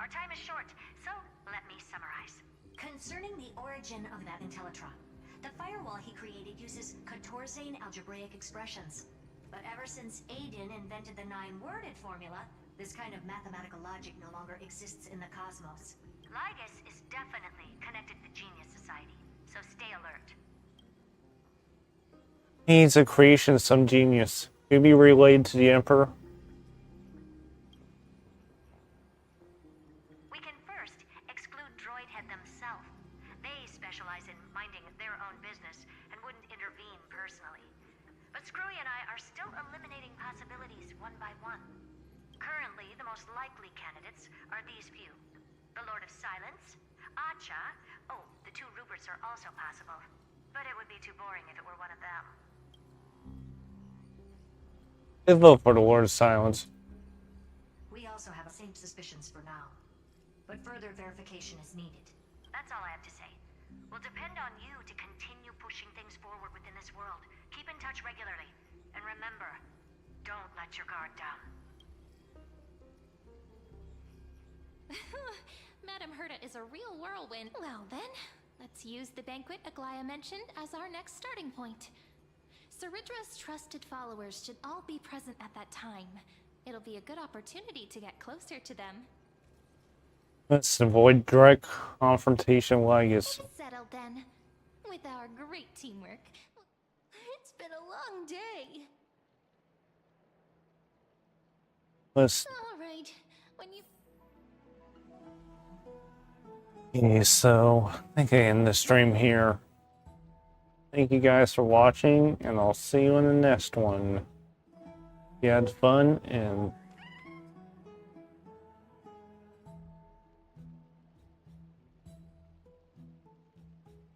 Our time is short, so let me summarize. Concerning the origin of that Intellitron, the firewall he created uses Katorzane algebraic expressions. But ever since Aiden invented the 9-worded formula, this kind of mathematical logic no longer exists in the cosmos. Lygus is definitely connected to the Genius Society, so stay alert. He's a creation of some genius. Maybe relayed to the Emperor. We can first exclude Droidhead themselves. They specialize in minding their own business and wouldn't intervene personally. But Screwy and I are still eliminating possibilities one by one. Currently, the most likely candidates are these few. The Lord of Silence, Acha, oh, the 2 Ruperts are also possible. But it would be too boring if it were one of them. I'd vote for the Lord of Silence. We also have the same suspicions for now, but further verification is needed. That's all I have to say. We'll depend on you to continue pushing things forward within this world. Keep in touch regularly. And remember, don't let your guard down. Madame Herta is a real whirlwind. Well then, let's use the banquet Aglaya mentioned as our next starting point. Ceridra's trusted followers should all be present at that time. It'll be a good opportunity to get closer to them. Let's avoid direct confrontation Lygus. Settled then. With our great teamwork. It's been a long day. Let's... Alright, when you... Okay, so I think I end the stream here. Thank you guys for watching, and I'll see you in the next one. You had fun, and